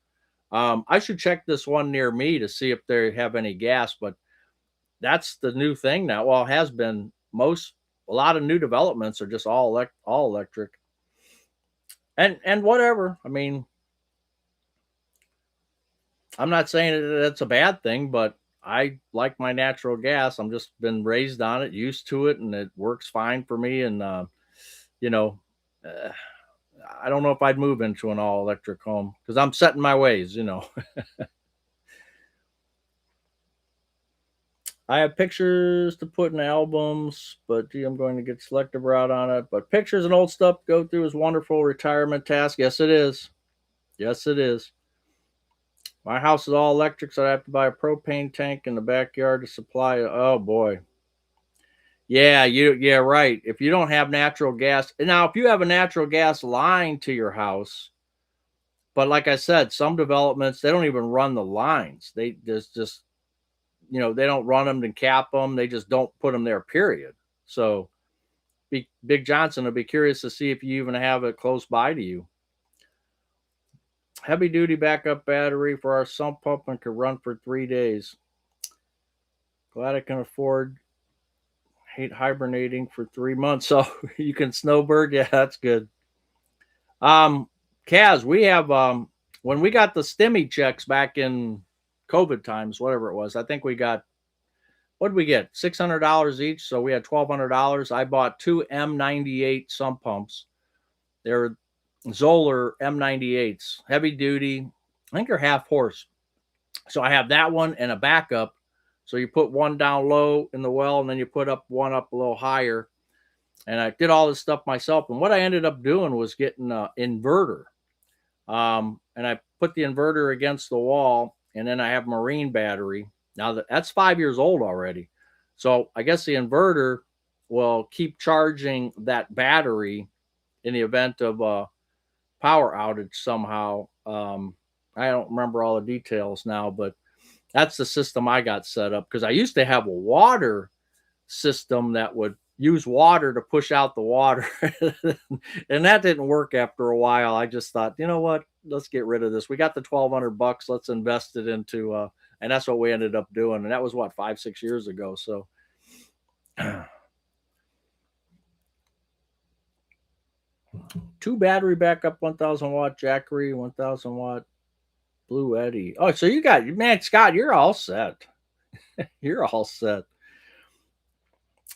I should check this one near me to see if they have any gas, but that's the new thing now. Well, it has been. A lot of new developments are just all electric. And whatever. I mean, I'm not saying that's a bad thing, but I like my natural gas. I'm just been raised on it, used to it, and it works fine for me. And you know, uh, I don't know if I'd move into an all electric home because I'm set in my ways. I have pictures to put in albums, but gee, I'm going to get selective route on it. But pictures and old stuff to go through is wonderful retirement task. Yes, it is. Yes, it is. My house is all electric, so I have to buy a propane tank in the backyard to supply. Oh boy. Yeah, right. If you don't have natural gas, now if you have a natural gas line to your house, but like I said, some developments they don't even run the lines. They just they don't run them and cap them. They just don't put them there. Period. So, Big Johnson, I'll be curious to see if you even have it close by to you. Heavy duty backup battery for our sump pump and can run for 3 days. Glad I can afford. Hate hibernating for 3 months, so you can snowbird. Yeah, that's good. Kaz, we have when we got the STEMI checks back in COVID times, whatever it was. I think we got what did we get? $600 each, so we had $1,200. I bought 2 M98 sump pumps. They're Zoller M98s, heavy duty. I think they're half horse. So I have that one and a backup. So you put one down low in the well, and then you put one up a little higher. And I did all this stuff myself. And what I ended up doing was getting an inverter. And I put the inverter against the wall, and then I have marine battery. Now that's 5 years old already. So I guess the inverter will keep charging that battery in the event of a power outage somehow. I don't remember all the details now, but that's the system I got set up because I used to have a water system that would use water to push out the water. And that didn't work after a while. I just thought, you know what? Let's get rid of this. We got the $1,200. Let's invest it into, and that's what we ended up doing. And that was what, 5-6 years ago. So 2 battery backup, 1,000 watt Jackery, 1,000 watt Blue Eddy. Oh, so you got, man, Scott, you're all set. You're all set.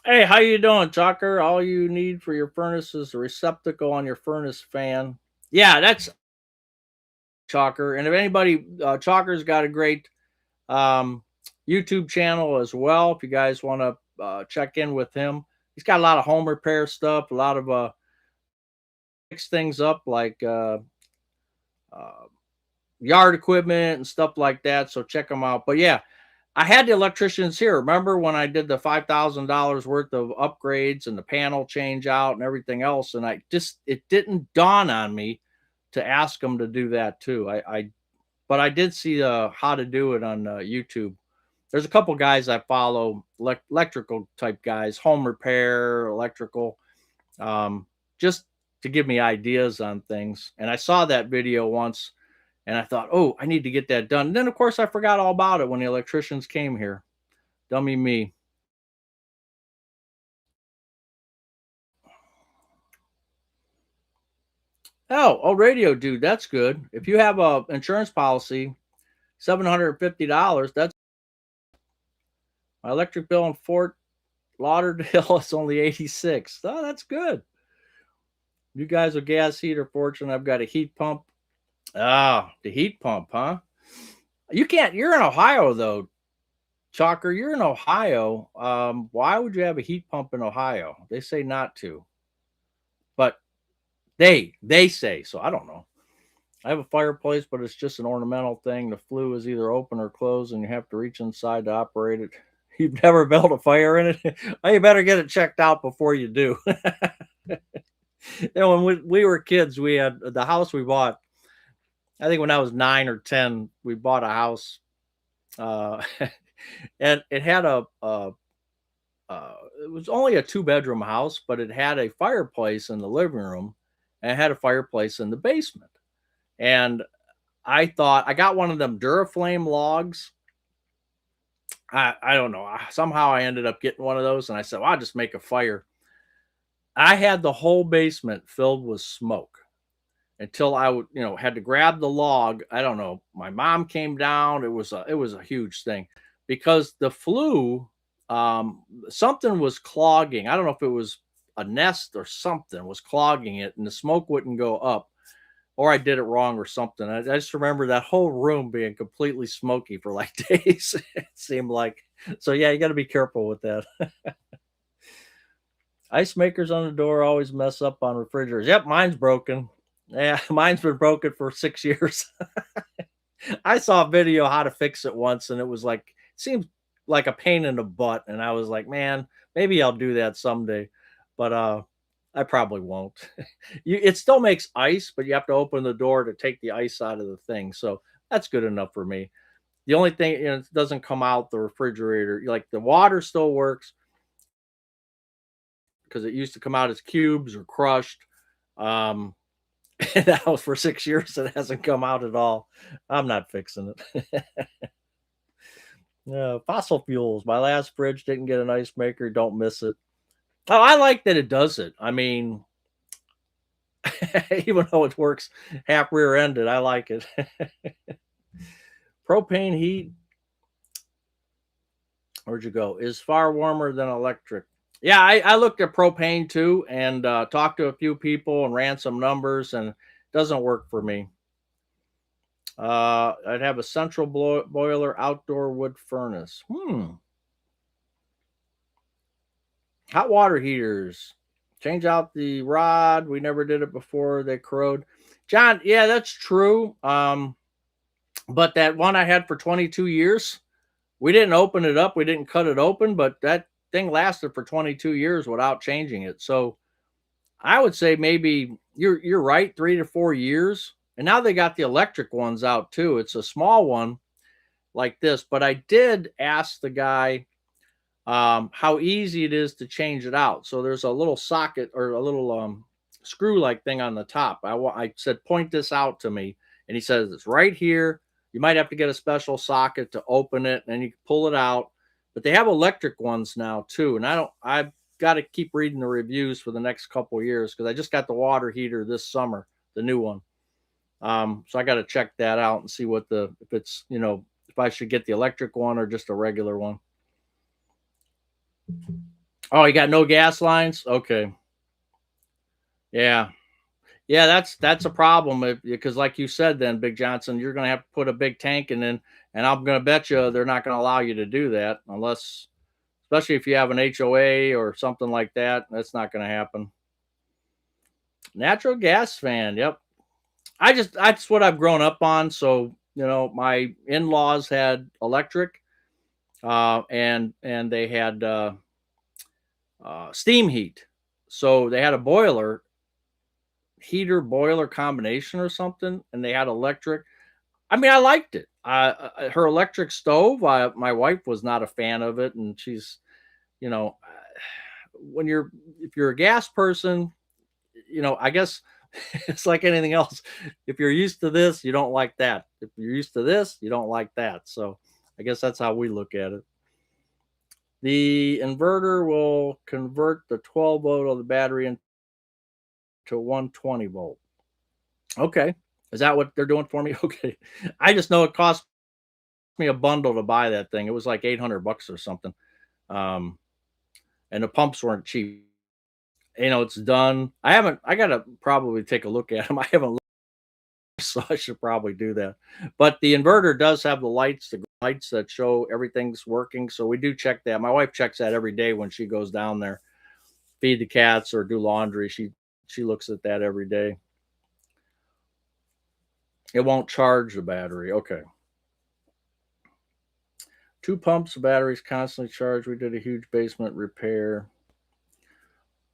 Hey, how you doing, Chalker? All you need for your furnace is a receptacle on your furnace fan. Yeah, that's Chalker. And if anybody, Chalker's got a great YouTube channel as well. If you guys want to check in with him, he's got a lot of home repair stuff, a lot of fix things up like uh, yard equipment and stuff like that. So check him out. But yeah, I had the electricians here. Remember when I did the $5,000 worth of upgrades and the panel change out and everything else? And it didn't dawn on me to ask them to do that too. But I did see how to do it on YouTube. There's a couple guys I follow, electrical type guys, home repair, electrical, just to give me ideas on things. And I saw that video once and I thought, oh, I need to get that done. And then, of course, I forgot all about it when the electricians came here. Dummy me. Oh, radio dude, that's good. If you have a insurance policy, $750, that's my electric bill in Fort Lauderdale is only 86. Oh, that's good. You guys are gas heater fortune. I've got a heat pump. Ah, the heat pump, huh? You can't, you're in Ohio though. Chalker, you're in Ohio. Why would you have a heat pump in Ohio? They say not to. But they say, so I don't know. I have a fireplace, but it's just an ornamental thing. The flue is either open or closed, and you have to reach inside to operate it. You've never built a fire in it? Oh, you better get it checked out before you do. You know, when we were kids, we had the house we bought. I think when I was 9 or 10, we bought a house, uh, and it had it was only a 2-bedroom house, but it had a fireplace in the living room, and it had a fireplace in the basement. And I thought I got one of them Duraflame logs. I don't know. Somehow I ended up getting one of those, and I said, well, I'll just make a fire. I had the whole basement filled with smoke until I would, had to grab the log. I don't know. My mom came down. It was a huge thing because the flue, something was clogging. I don't know if it was a nest or something was clogging it, and the smoke wouldn't go up. Or I did it wrong or something. I just remember that whole room being completely smoky for like days. It seemed like. So yeah, you got to be careful with that. Ice makers on the door always mess up on refrigerators. Yep, mine's broken. Yeah, mine's been broken for 6 years. I saw a video how to fix it once, and it was like seemed like a pain in the butt. And I was like, man, maybe I'll do that someday. But I probably won't. It still makes ice, but you have to open the door to take the ice out of the thing. So that's good enough for me. The only thing, it doesn't come out the refrigerator. Like the water still works because it used to come out as cubes or crushed. Um, and now for 6 years, it hasn't come out at all. I'm not fixing it. Fossil fuels. My last fridge didn't get an ice maker. Don't miss it. Oh, I like that it does it. I mean, even though it works half rear ended, I like it. Propane heat, where'd you go? Is far warmer than electric. Yeah, I looked at propane too and talked to a few people and ran some numbers, and it doesn't work for me. I'd have a central boiler outdoor wood furnace. Hot water heaters. Change out the rod. We never did it before. They corrode. John, yeah, that's true. But that one I had for 22 years, we didn't open it up. We didn't cut it open, but that thing lasted for 22 years without changing it. So I would say maybe you're right, 3 to 4 years. And now they got the electric ones out too. It's a small one like this, but I did ask the guy how easy it is to change it out. So there's a little socket or a little screw like thing on the top. I said, point this out to me. And he says, it's right here. You might have to get a special socket to open it, and you can pull it out. But they have electric ones now too. And I've got to keep reading the reviews for the next couple of years because I just got the water heater this summer, the new one. So I got to check that out and see if it's, if I should get the electric one or just a regular one. Oh, you got no gas lines? Okay. Yeah. Yeah, that's a problem because like you said then, Big Johnson, you're going to have to put a big tank in, and I'm going to bet you they're not going to allow you to do that unless especially if you have an HOA or something like that. That's not going to happen. Natural gas fan. Yep. That's what I've grown up on. So, my in-laws had electric, and they had steam heat. So they had a heater boiler combination or something, and they had electric. I mean, I liked it. Her electric stove, my wife was not a fan of it, and she's, you know, when if you're a gas person, I guess it's like anything else. If you're used to this, you don't like that. If you're used to this, you don't like that. So I guess that's how we look at it. The inverter will convert the 12 volt of the battery into 120 volt. Okay. Is that what they're doing for me? Okay. I just know it cost me a bundle to buy that thing. It was like $800 or something. Um, and the pumps weren't cheap. It's done. I got to probably take a look at them. I haven't looked, so I should probably do that. But the inverter does have the lights that show everything's working. So we do check that. My wife checks that every day when she goes down there, feed the cats or do laundry. She looks at that every day. It won't charge the battery. Okay. 2 pumps, the battery's constantly charged. We did a huge basement repair.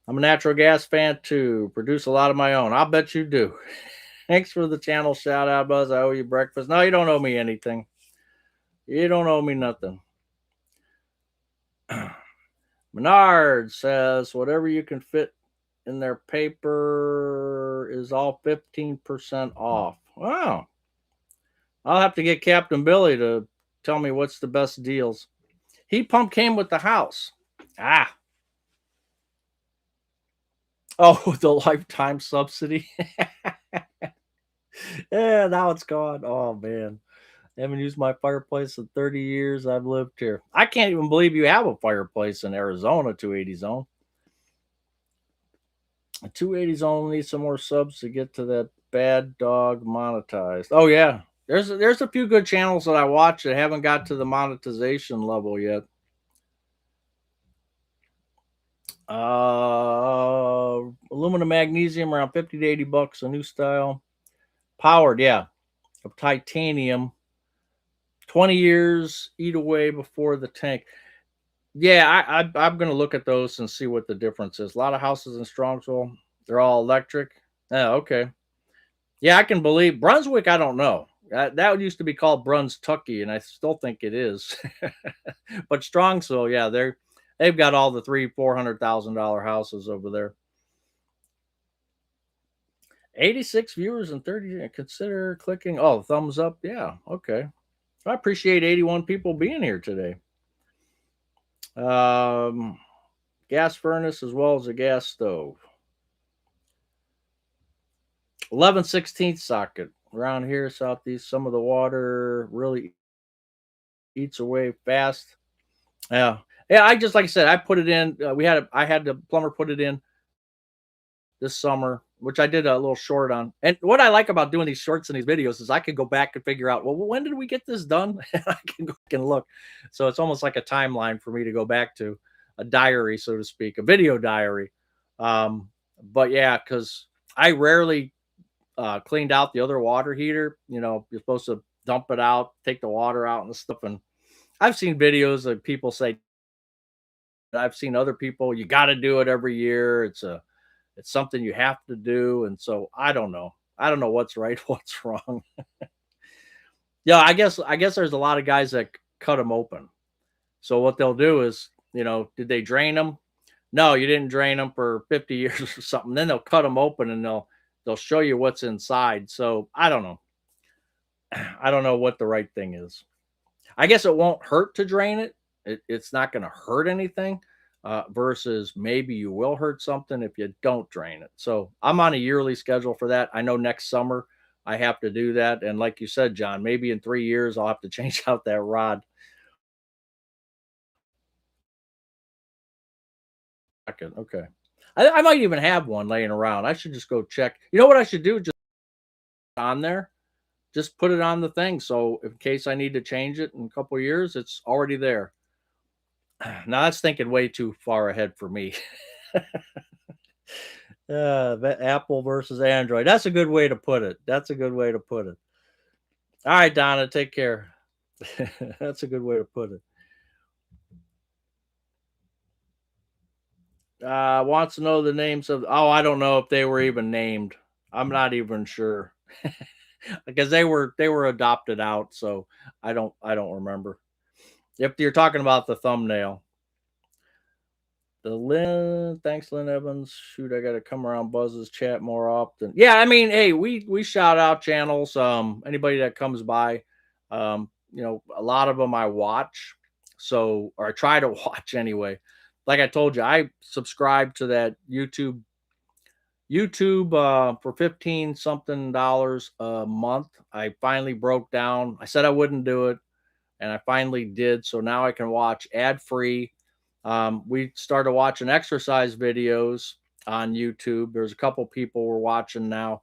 I'm a natural gas fan too. Produce a lot of my own. I'll bet you do. Thanks for the channel shout out, Buzz. I owe you breakfast. No, you don't owe me anything. You don't owe me nothing. Menard says, whatever you can fit in their paper is all 15% off. Wow. I'll have to get Captain Billy to tell me what's the best deals. Heat pump came with the house. Oh, the lifetime subsidy. Yeah, now it's gone. Oh, man. I haven't used my fireplace in 30 years I've lived here. I can't even believe you have a fireplace in Arizona, 280 zone. A 280 zone needs some more subs to get to that bad dog monetized. Oh, yeah. There's a few good channels that I watch that haven't got to the monetization level yet. Aluminum magnesium around 50 to 80 bucks, a new style. Powered, yeah, of titanium. 20 years, eat away before the tank. Yeah, I'm going to look at those and see what the difference is. A lot of houses in Strongsville, they're all electric. Oh, okay. Yeah, I can believe Brunswick. I don't know. That used to be called Brunstucky, and I still think it is. But Strongsville, yeah, they've got all the $300,000-$400,000 houses over there. 86 viewers and 30. Consider clicking. Oh, thumbs up. Yeah, okay. I appreciate 81 people being here today. Gas furnace as well as a gas stove. 11/16 socket around here southeast. Some of the water really eats away fast. Yeah. I just, like I said, I put it in. I had the plumber put it in this summer, which I did a little short on. And what I like about doing these shorts and these videos is I can go back and figure out, well, when did we get this done? I can go back and look. So it's almost like a timeline for me to go back to, a diary, so to speak, a video diary. But yeah, because I rarely cleaned out the other water heater. You're supposed to dump it out, take the water out and stuff. And I've seen videos of people say, I've seen other people, you got to do it every year. It's something you have to do. And so I don't know. I don't know what's right, what's wrong. Yeah, I guess there's a lot of guys that cut them open. So what they'll do is, did they drain them? No, you didn't drain them for 50 years or something. Then they'll cut them open and they'll show you what's inside. So I don't know. I don't know what the right thing is. I guess it won't hurt to drain it. It's not going to hurt anything. Versus maybe you will hurt something if you don't drain it. So I'm on a yearly schedule for that. I know next summer I have to do that. And like you said, John, maybe in 3 years I'll have to change out that rod. Okay. I might even have one laying around. I should just go check. You know what I should do? Just on there, just put it on the thing. So in case I need to change it in a couple of years, it's already there. Now that's thinking way too far ahead for me. Apple versus Android. That's a good way to put it. That's a good way to put it. All right, Donna, take care. That's a good way to put it. Wants to know the names of. Oh, I don't know if they were even named. I'm not even sure because they were adopted out. So I don't remember. If you're talking about the thumbnail. Thanks, Lynn Evans. Shoot, I got to come around Buzz's chat more often. Yeah, I mean, hey, we shout out channels. Anybody that comes by, a lot of them I watch, so or I try to watch anyway. Like I told you, I subscribe to that YouTube for 15 something dollars a month. I finally broke down. I said I wouldn't do it, and I finally did. So now I can watch ad free. We started watching exercise videos on YouTube. There's a couple people we're watching now,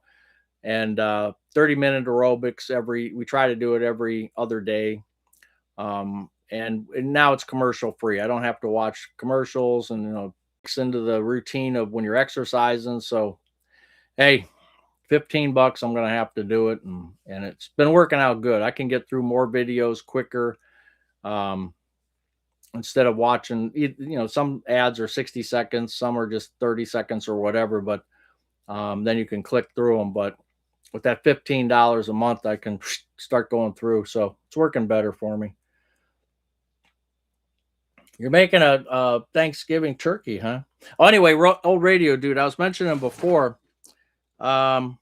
and 30-minute aerobics we try to do it every other day. And now it's commercial free. I don't have to watch commercials and mix into the routine of when you're exercising. So hey, 15 bucks, I'm gonna have to do it, and it's been working out good. I can get through more videos quicker. Um, Instead of watching, some ads are 60 seconds, some are just 30 seconds or whatever, but then you can click through them. But with that $15 a month, I can start going through. So it's working better for me. You're making a Thanksgiving turkey, huh? Oh, anyway, old radio dude, I was mentioning before. So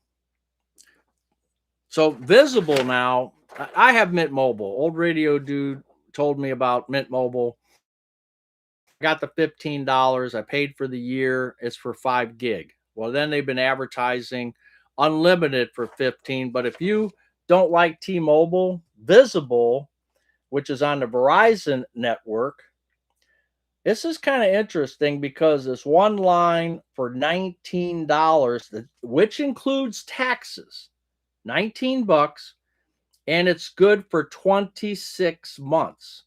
Visible now, I have Mint Mobile. Old radio dude told me about Mint Mobile. Got the $15. I paid for the year. It's for 5 gig. Well, then they've been advertising unlimited for 15. But if you don't like T-Mobile, Visible, which is on the Verizon network, this is kind of interesting because this one line for $19, which includes taxes, 19 bucks, and it's good for 26 months.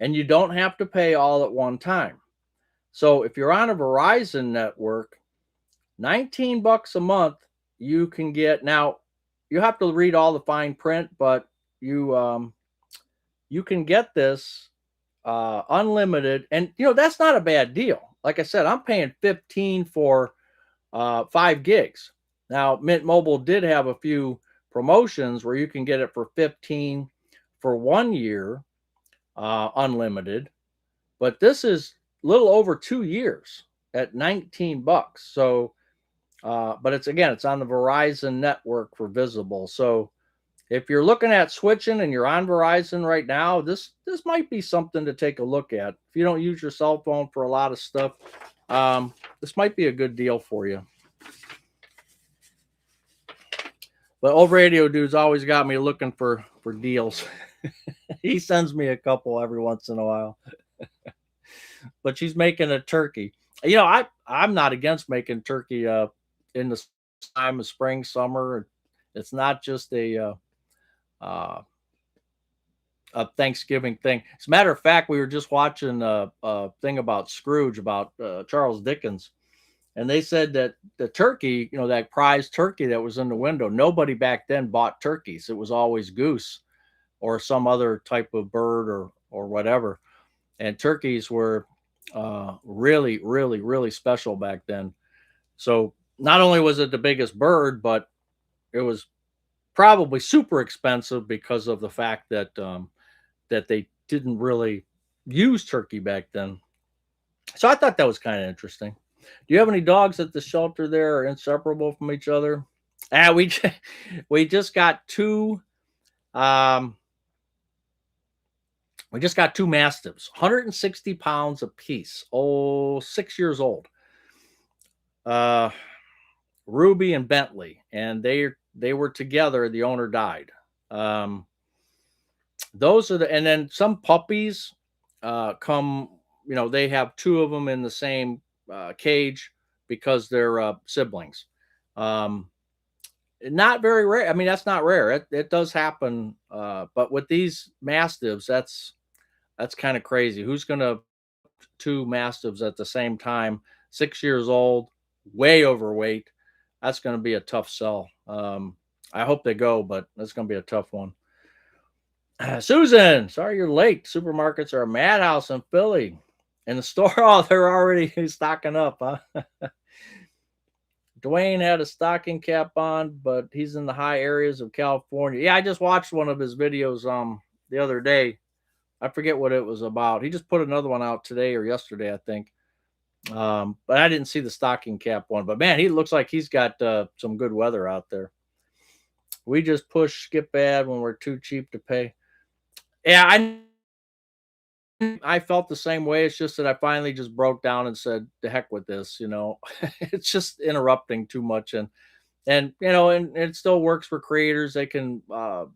And you don't have to pay all at one time. So if you're on a Verizon network, 19 bucks a month, you can get. Now you have to read all the fine print, but you can get this unlimited, and that's not a bad deal. Like I said, I'm paying 15 for 5 gigs. Now Mint Mobile did have a few promotions where you can get it for 15 for 1 year, unlimited, but this is a little over 2 years at 19 bucks. So but it's on the Verizon network for Visible. So if you're looking at switching and you're on Verizon right now, this might be something to take a look at. If you don't use your cell phone for a lot of stuff, this might be a good deal for you. But old radio dude's always got me looking for deals. He sends me a couple every once in a while. But she's making a turkey. I'm not against making turkey in the time of spring, summer. It's not just a Thanksgiving thing. As a matter of fact, we were just watching a thing about Scrooge, about Charles Dickens, and they said that the turkey, that prize turkey that was in the window, nobody back then bought turkeys. It was always goose or some other type of bird or whatever. And turkeys were really, really, really special back then. So not only was it the biggest bird, but it was probably super expensive because of the fact that that they didn't really use turkey back then. So I thought that was kind of interesting. Do you have any dogs at the shelter there are inseparable from each other? We we just got two. Um, we just got two mastiffs, 160 pounds a piece. Oh, 6 years old. Ruby and Bentley, and they were together. The owner died. Those are and then some puppies come. They have two of them in the same cage because they're siblings. Not very rare. I mean, that's not rare. It does happen. But with these mastiffs, that's kind of crazy. Who's gonna two mastiffs at the same time, 6 years old, way overweight. That's going to be a tough sell. I hope they go, but that's going to be a tough one. Susan, sorry you're late. Supermarkets are a madhouse in Philly. In the store, oh, they're already stocking up, huh? Dwayne had a stocking cap on, but he's in the high areas of California. Yeah, I just watched one of his videos the other day. I forget what it was about. He just put another one out today or yesterday, I think. But I didn't see the stocking cap one. But man, he looks like he's got some good weather out there. We just push skip ad when we're too cheap to pay. Yeah, I felt the same way. It's just that I finally just broke down and said, "The heck with this," you know. It's just interrupting too much, and you know, and it still works for creators. They can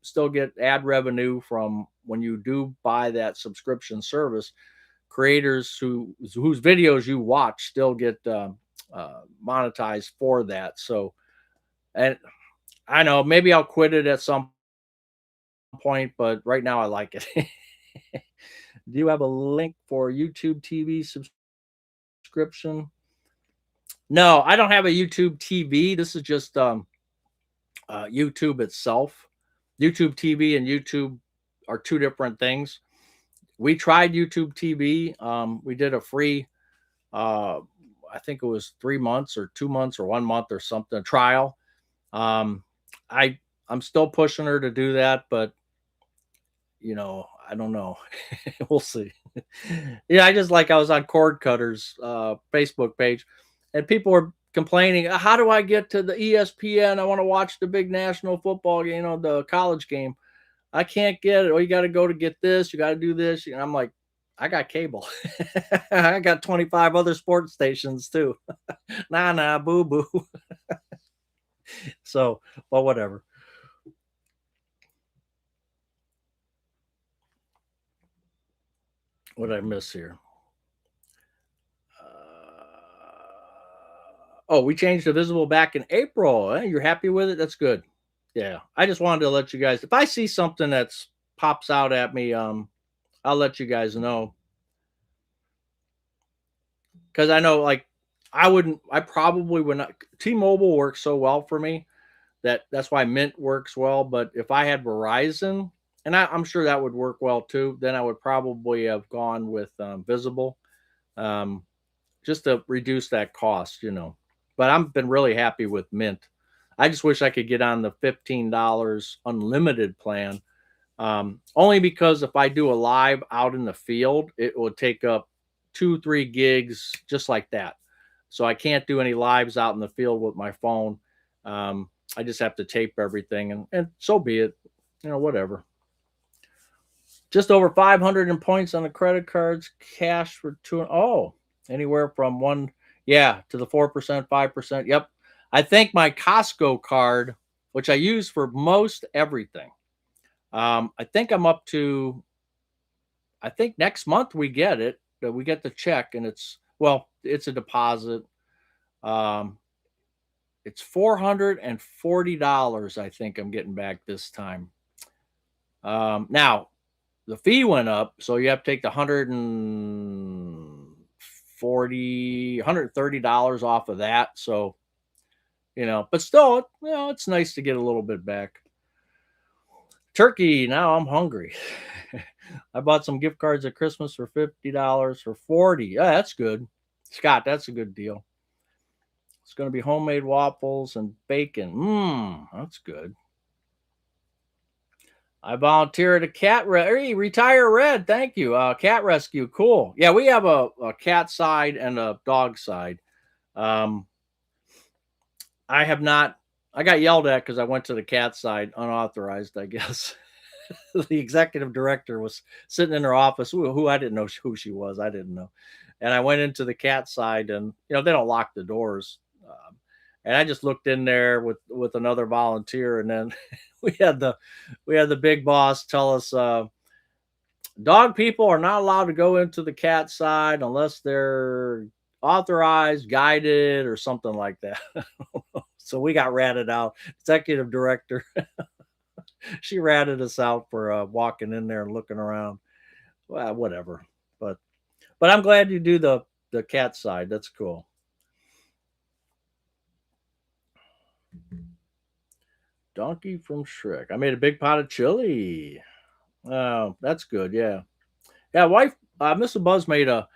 still get ad revenue from when you do buy that subscription service. Creators whose videos you watch still get monetized for that. So, and I know maybe I'll quit it at some point, but right now I like it. Do you have a link for YouTube TV subscription? No, I don't have a YouTube TV. This is just YouTube itself. YouTube TV and YouTube are two different things. We tried YouTube TV. We did a free, uh, I think it was 3 months or 2 months or 1 month or something trial. Um, I'm still pushing her to do that, but you know, I don't know. We'll see. Yeah, I was on Cord Cutters Facebook page, and people were complaining, how do I get to the ESPN? I want to watch the big national football game, you know, the college game. I can't get it. Oh, you got to go to get this. You got to do this. And I'm like, I got cable. I got 25 other sports stations too. Nah, boo boo. So, well, whatever. What did I miss here? Oh, we changed the visible back in April. You're happy with it? That's good. Yeah. I just wanted to let you guys, if I see something that's pops out at me, I'll let you guys know. Cause I know like I probably would not. T-Mobile works so well for me that's why Mint works well. But if I had Verizon, and I'm sure that would work well too, then I would probably have gone with Visible, um, just to reduce that cost, you know. But I've been really happy with Mint. I just wish I could get on the $15 unlimited plan. Only because if I do a live out in the field, it would take up 2-3 gigs just like that. So I can't do any lives out in the field with my phone. I just have to tape everything, and so be it. You know, whatever. Just over 500 in points on the credit cards, cash for two. Oh, anywhere from one, yeah, to the 4%, 5%. Yep. I think my Costco card, which I use for most everything, I think I'm up to, I think next month we get it. We get the check, and it's a deposit. Um, it's $440. I think I'm getting back this time. Now the fee went up, so you have to take the 130 dollars off of that. So, you know, but still, you know, it's nice to get a little bit back. Turkey, now I'm hungry. I bought some gift cards at Christmas for $50 for 40. Yeah, that's good. Scott, that's a good deal. It's going to be homemade waffles and bacon. That's good. I volunteer at a hey, Retire Red. Thank you. Cat rescue. Cool. Yeah, we have a cat side and a dog side. Um, I have not, I got yelled at because I went to the cat side unauthorized, I guess. The executive director was sitting in her office, who I didn't know who she was. I didn't know. And I went into the cat side, and, you know, they don't lock the doors. And I just looked in there with another volunteer, and then we had the big boss tell us dog people are not allowed to go into the cat side unless they're authorized, guided, or something like that. So we got ratted out. Executive director, she ratted us out for walking in there and looking around. Well, whatever. But But I'm glad you do the cat side. That's cool. Donkey from Shrek. I made a big pot of chili. Oh, that's good. Yeah. Yeah, wife, Mr. Buzz made a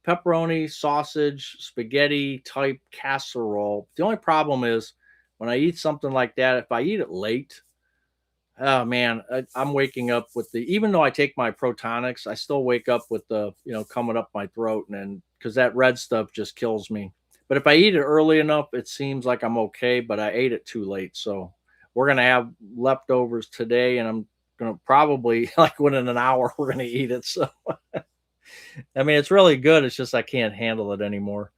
pepperoni, sausage, spaghetti type casserole. The only problem is when I eat something like that, if I eat it late, oh man, I'm waking up with the, even though I take my protonics, I still wake up with the, coming up my throat. And then because that red stuff just kills me. But if I eat it early enough, it seems like I'm okay, but I ate it too late. So we're going to have leftovers today. And I'm going to probably, like within an hour, we're going to eat it. So, I mean, it's really good. It's just I can't handle it anymore.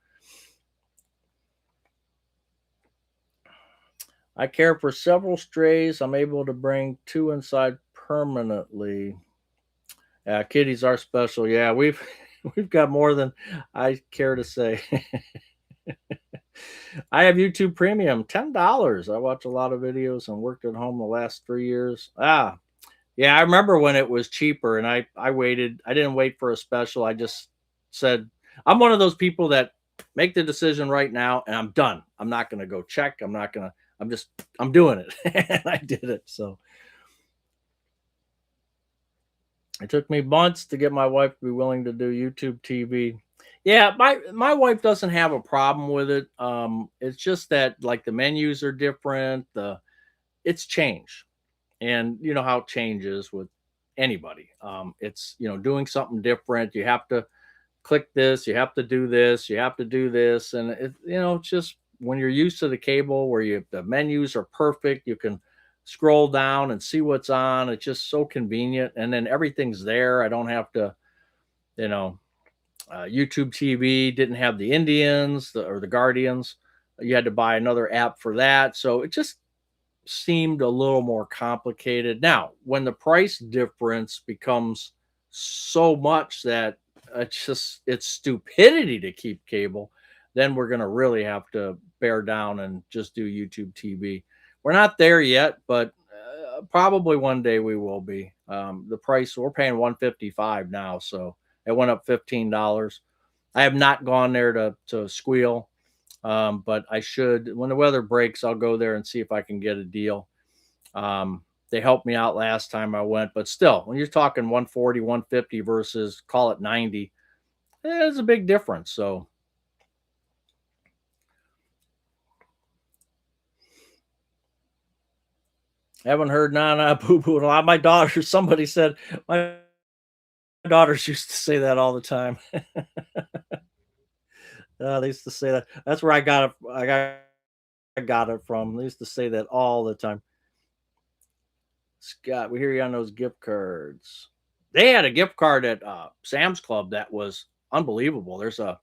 I care for several strays. I'm able to bring two inside permanently. Yeah, kitties are special. Yeah, we've we've got more than I care to say. I have YouTube Premium, $10. I watch a lot of videos and worked at home the last 3 years. Yeah, I remember when it was cheaper, and I waited. I didn't wait for a special. I just said I'm one of those people that make the decision right now, and I'm done. I'm not going to go check. I'm not going to. I'm doing it, and I did it. So it took me months to get my wife to be willing to do YouTube TV. Yeah, my wife doesn't have a problem with it. It's just that like the menus are different. It's change, and you know how it changes with anybody. It's doing something different. You have to click this. You have to do this. You have to do this, and it's just when you're used to the cable where the menus are perfect. You can scroll down and see what's on. It's just so convenient, and then everything's there. I don't have to, you know, YouTube TV didn't have the Indians or the Guardians. You had to buy another app for that. So it just seemed a little more complicated. Now, when the price difference becomes so much that it's stupidity to keep cable, then we're going to really have to bear down and just do YouTube TV. We're not there yet, but probably one day we will be. The price we're paying 155 now, so it went up $15. I have not gone there to squeal, but I should. When the weather breaks, I'll go there and see if I can get a deal. They helped me out last time I went, but still, when you're talking 140, 150 versus call it 90, there's a big difference. So haven't heard Nana Boo Boo in a lot. My daughter, somebody said my daughters used to say that all the time. They used to say that. That's where I got it. I got it from. They used to say that all the time. Scott, we hear you on those gift cards. They had a gift card at Sam's Club that was unbelievable. There's a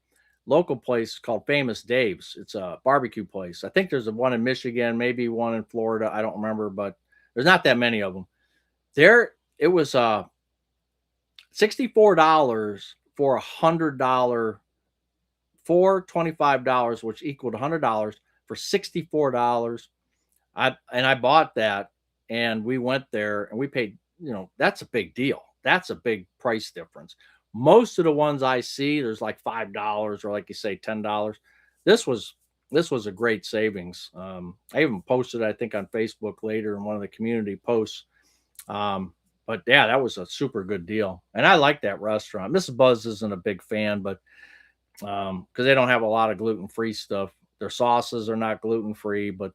local place called Famous Dave's. It's a barbecue place. I think there's a one in Michigan, maybe one in Florida. I don't remember, but there's not that many of them. There, it was $64 for $100 for $25, which equaled $100 for $64. I bought that, and we went there and we paid. That's a big deal. That's a big price difference. Most of the ones I see, there's like $5 or like you say $10. This was this was a great savings. I even posted, I think, on Facebook later in one of the community posts. But yeah, that was a super good deal, and I like that restaurant. Mrs. Buzz isn't a big fan, but because they don't have a lot of gluten free stuff. Their sauces are not gluten free, but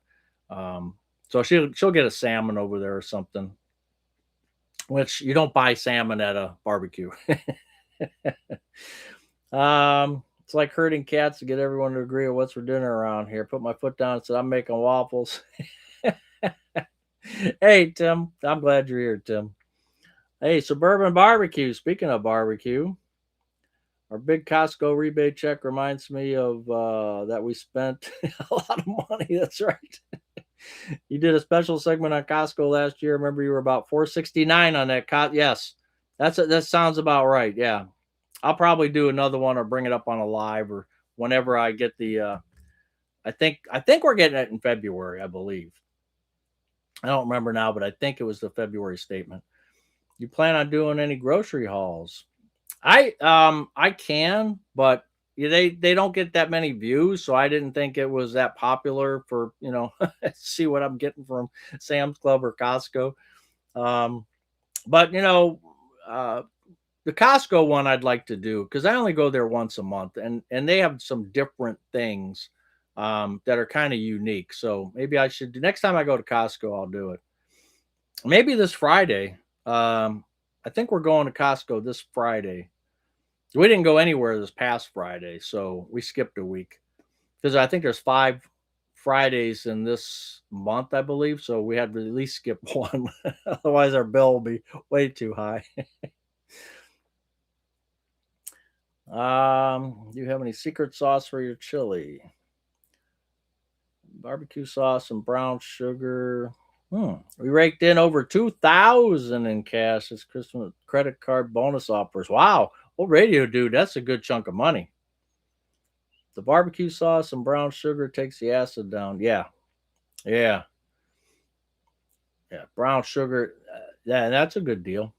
so she'll get a salmon over there or something. Which you don't buy salmon at a barbecue. It's like herding cats to get everyone to agree on what's for dinner around here. Put my foot down and said, "I'm making waffles." Hey Tim, I'm glad you're here, Tim. Hey, Suburban Barbecue. Speaking of barbecue, our big Costco rebate check reminds me of that we spent a lot of money. That's right. You did a special segment on Costco last year. Remember, you were about 469 on that. Yes, that sounds about right. Yeah, I'll probably do another one or bring it up on a live or whenever I get the. I think we're getting it in February. I believe. I don't remember now, but I think it was the February statement. You plan on doing any grocery hauls? I can, but they don't get that many views, so I didn't think it was that popular for, see what I'm getting from Sam's Club or Costco. Um, but uh, the Costco one I'd like to do because I only go there once a month, and they have some different things that are kind of unique. So maybe I should next time I go to Costco, I'll do it. Maybe this Friday. I think we're going to Costco this Friday. We didn't go anywhere this past Friday, so we skipped a week because I think there's 5 Fridays in this month, I believe. So we had to at least skip one, otherwise our bill will be way too high. Do you have any secret sauce for your chili? Barbecue sauce and brown sugar. We raked in over 2,000 in cash as Christmas credit card bonus offers. Wow. Well, radio dude, that's a good chunk of money. The barbecue sauce and brown sugar takes the acid down. Yeah. Yeah. Yeah. Brown sugar. Yeah, that's a good deal.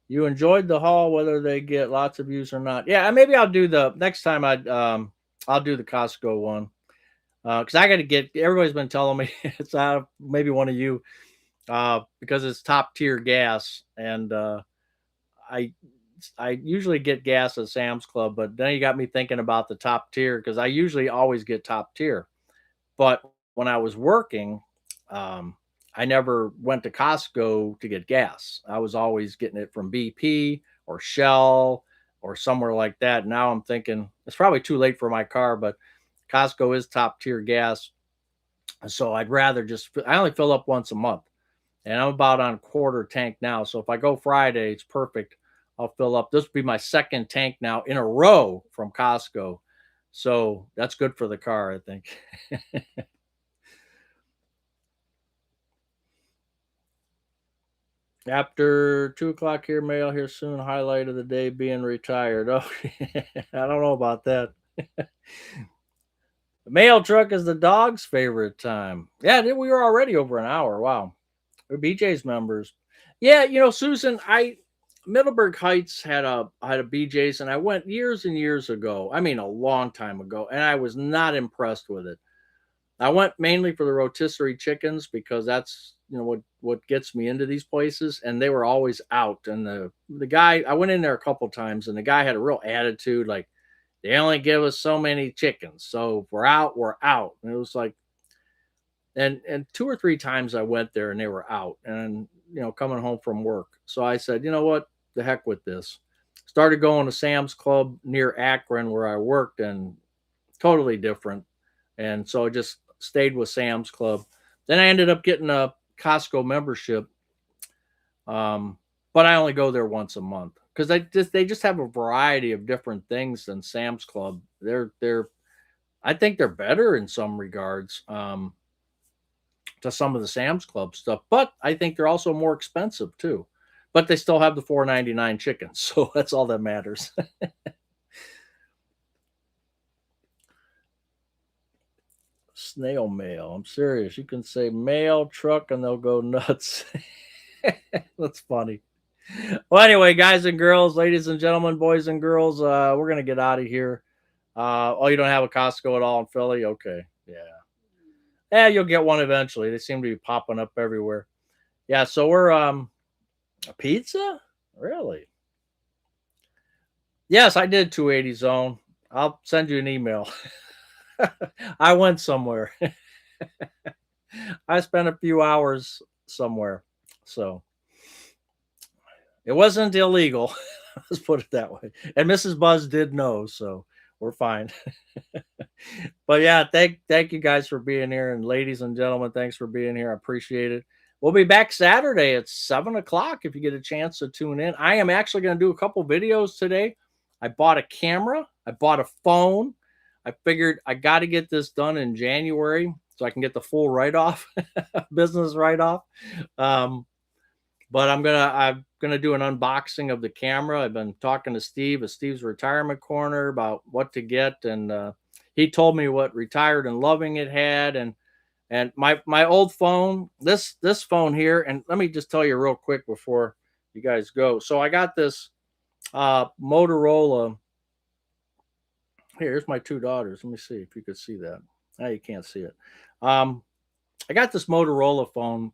You enjoyed the haul, whether they get lots of views or not. Yeah, maybe I'll do the next time. I'll do the Costco one because I got to get. Everybody's been telling me it's out of maybe one of you because it's top tier gas, and I I usually get gas at Sam's Club, but then you got me thinking about the top tier because I usually always get top tier. But when I was working, um, I never went to Costco to get gas. I was always getting it from BP or Shell or somewhere like that. Now I'm thinking it's probably too late for my car, but Costco is top tier gas. So I'd rather I only fill up once a month and I'm about on quarter tank now. So if I go Friday, it's perfect. I'll fill up. This will be my second tank now in a row from Costco. So that's good for the car, I think. After 2 o'clock here, mail here soon. Highlight of the day being retired. Oh, I don't know about that. The mail truck is the dog's favorite time. Yeah, we were already over an hour. Wow. We're BJ's members. Yeah, Susan, I Middleburg Heights had a BJ's and I went years and years ago. I mean a long time ago, and I was not impressed with it. I went mainly for the rotisserie chickens because that's what gets me into these places, and they were always out. And the guy I went in there a couple times, and the guy had a real attitude, like they only give us so many chickens, so if we're out, we're out. And it was like, and 2 or 3 times I went there, and they were out, and coming home from work. So I said, you know what, the heck with this. Started going to Sam's Club near Akron where I worked, and totally different. And so I just stayed with Sam's Club. Then I ended up getting a Costco membership, but I only go there once a month because they just have a variety of different things than Sam's Club. They're I think they're better in some regards to some of the Sam's Club stuff, but I think they're also more expensive too. But they still have the 4.99 chickens, so that's all that matters. Snail mail. I'm serious. You can say mail truck and they'll go nuts. That's funny. Well, anyway, guys and girls, ladies and gentlemen, boys and girls, we're gonna get out of here. Oh, you don't have a Costco at all in Philly? Okay, yeah, yeah, you'll get one eventually. They seem to be popping up everywhere. Yeah, so we're a pizza, really? Yes, I did 280 zone. I'll send you an email. I went somewhere. I spent a few hours somewhere, so it wasn't illegal. Let's put it that way. And Mrs. Buzz did know, so we're fine. But yeah, thank you guys for being here, and ladies and gentlemen, thanks for being here. I appreciate it. We'll be back Saturday at 7 o'clock if you get a chance to tune in. I am actually going to do a couple videos today. I bought a camera. I bought a phone. I figured I got to get this done in January so I can get the full write-off, business write-off. Um, but I'm gonna do an unboxing of the camera. I've been talking to Steve at Steve's Retirement Corner about what to get, and he told me what Retired and Loving it had, and my old phone, this phone here. And let me just tell you real quick before you guys go. So I got this. Motorola. Here's my two daughters. Let me see if you could see that. Oh, you can't see it. Um, I got this Motorola phone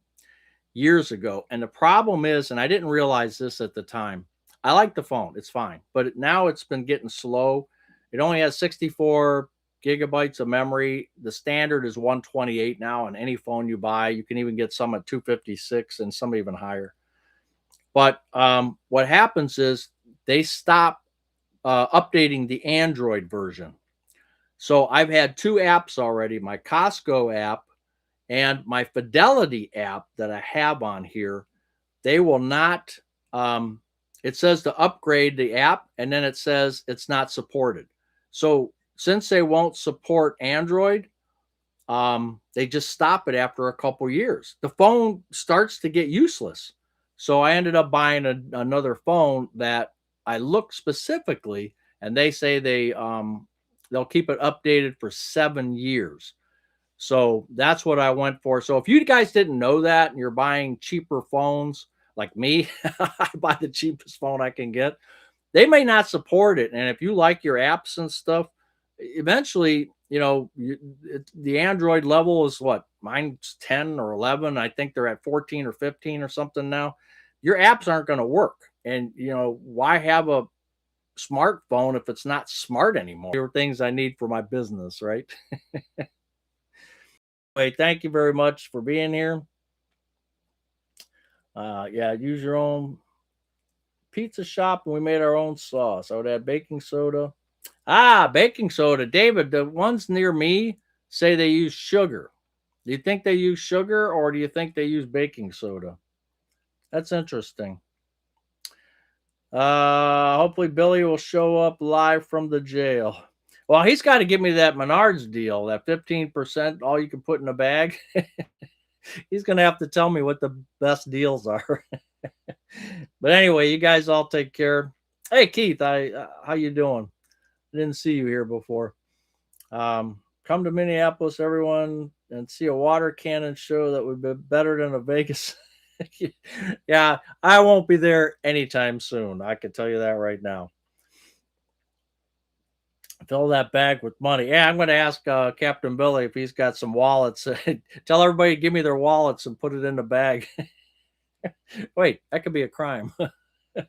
years ago, and the problem is, and I didn't realize this at the time. I like the phone; it's fine, but now it's been getting slow. It only has 64 gigabytes of memory. The standard is 128 now, on any phone you buy. You can even get some at 256 and some even higher. But what happens is they stop updating the Android version. So I've had two apps already, my Costco app and my Fidelity app that I have on here. They will not, it says to upgrade the app, and then it says it's not supported. So since they won't support Android, they just stop it after a couple years. The phone starts to get useless. So I ended up buying another phone that I looked specifically, and they say they'll keep it updated for 7 years. So that's what I went for. So if you guys didn't know that and you're buying cheaper phones like me, I buy the cheapest phone I can get. They may not support it. And if you like your apps and stuff, eventually, the Android level is what? Mine's 10 or 11. I think they're at 14 or 15 or something now. Your apps aren't going to work. And, why have a smartphone if it's not smart anymore? There are things I need for my business, right? Wait, thank you very much for being here. Yeah, use your own pizza shop, and we made our own sauce. I would add baking soda. Baking soda. David, the ones near me say they use sugar. Do you think they use sugar or do you think they use baking soda? That's interesting. Hopefully Billy will show up live from the jail. Well, he's got to give me that Menards deal, that 15%, all you can put in a bag. He's going to have to tell me what the best deals are. But anyway, you guys all take care. Hey, Keith, how you doing? I didn't see you here before. Come to Minneapolis, everyone, and see a water cannon show that would be better than a Vegas. Yeah, I won't be there anytime soon. I can tell you that right now. Fill that bag with money. Yeah, I'm going to ask Captain Billy if he's got some wallets. Tell everybody to give me their wallets and put it in the bag. Wait, that could be a crime. All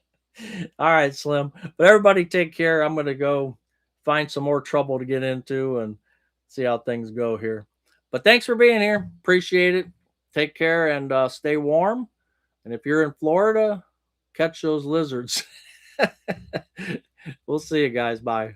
right, Slim. But everybody take care. I'm going to go find some more trouble to get into and see how things go here. But thanks for being here. Appreciate it. Take care and stay warm. And if you're in Florida, catch those lizards. We'll see you guys. Bye.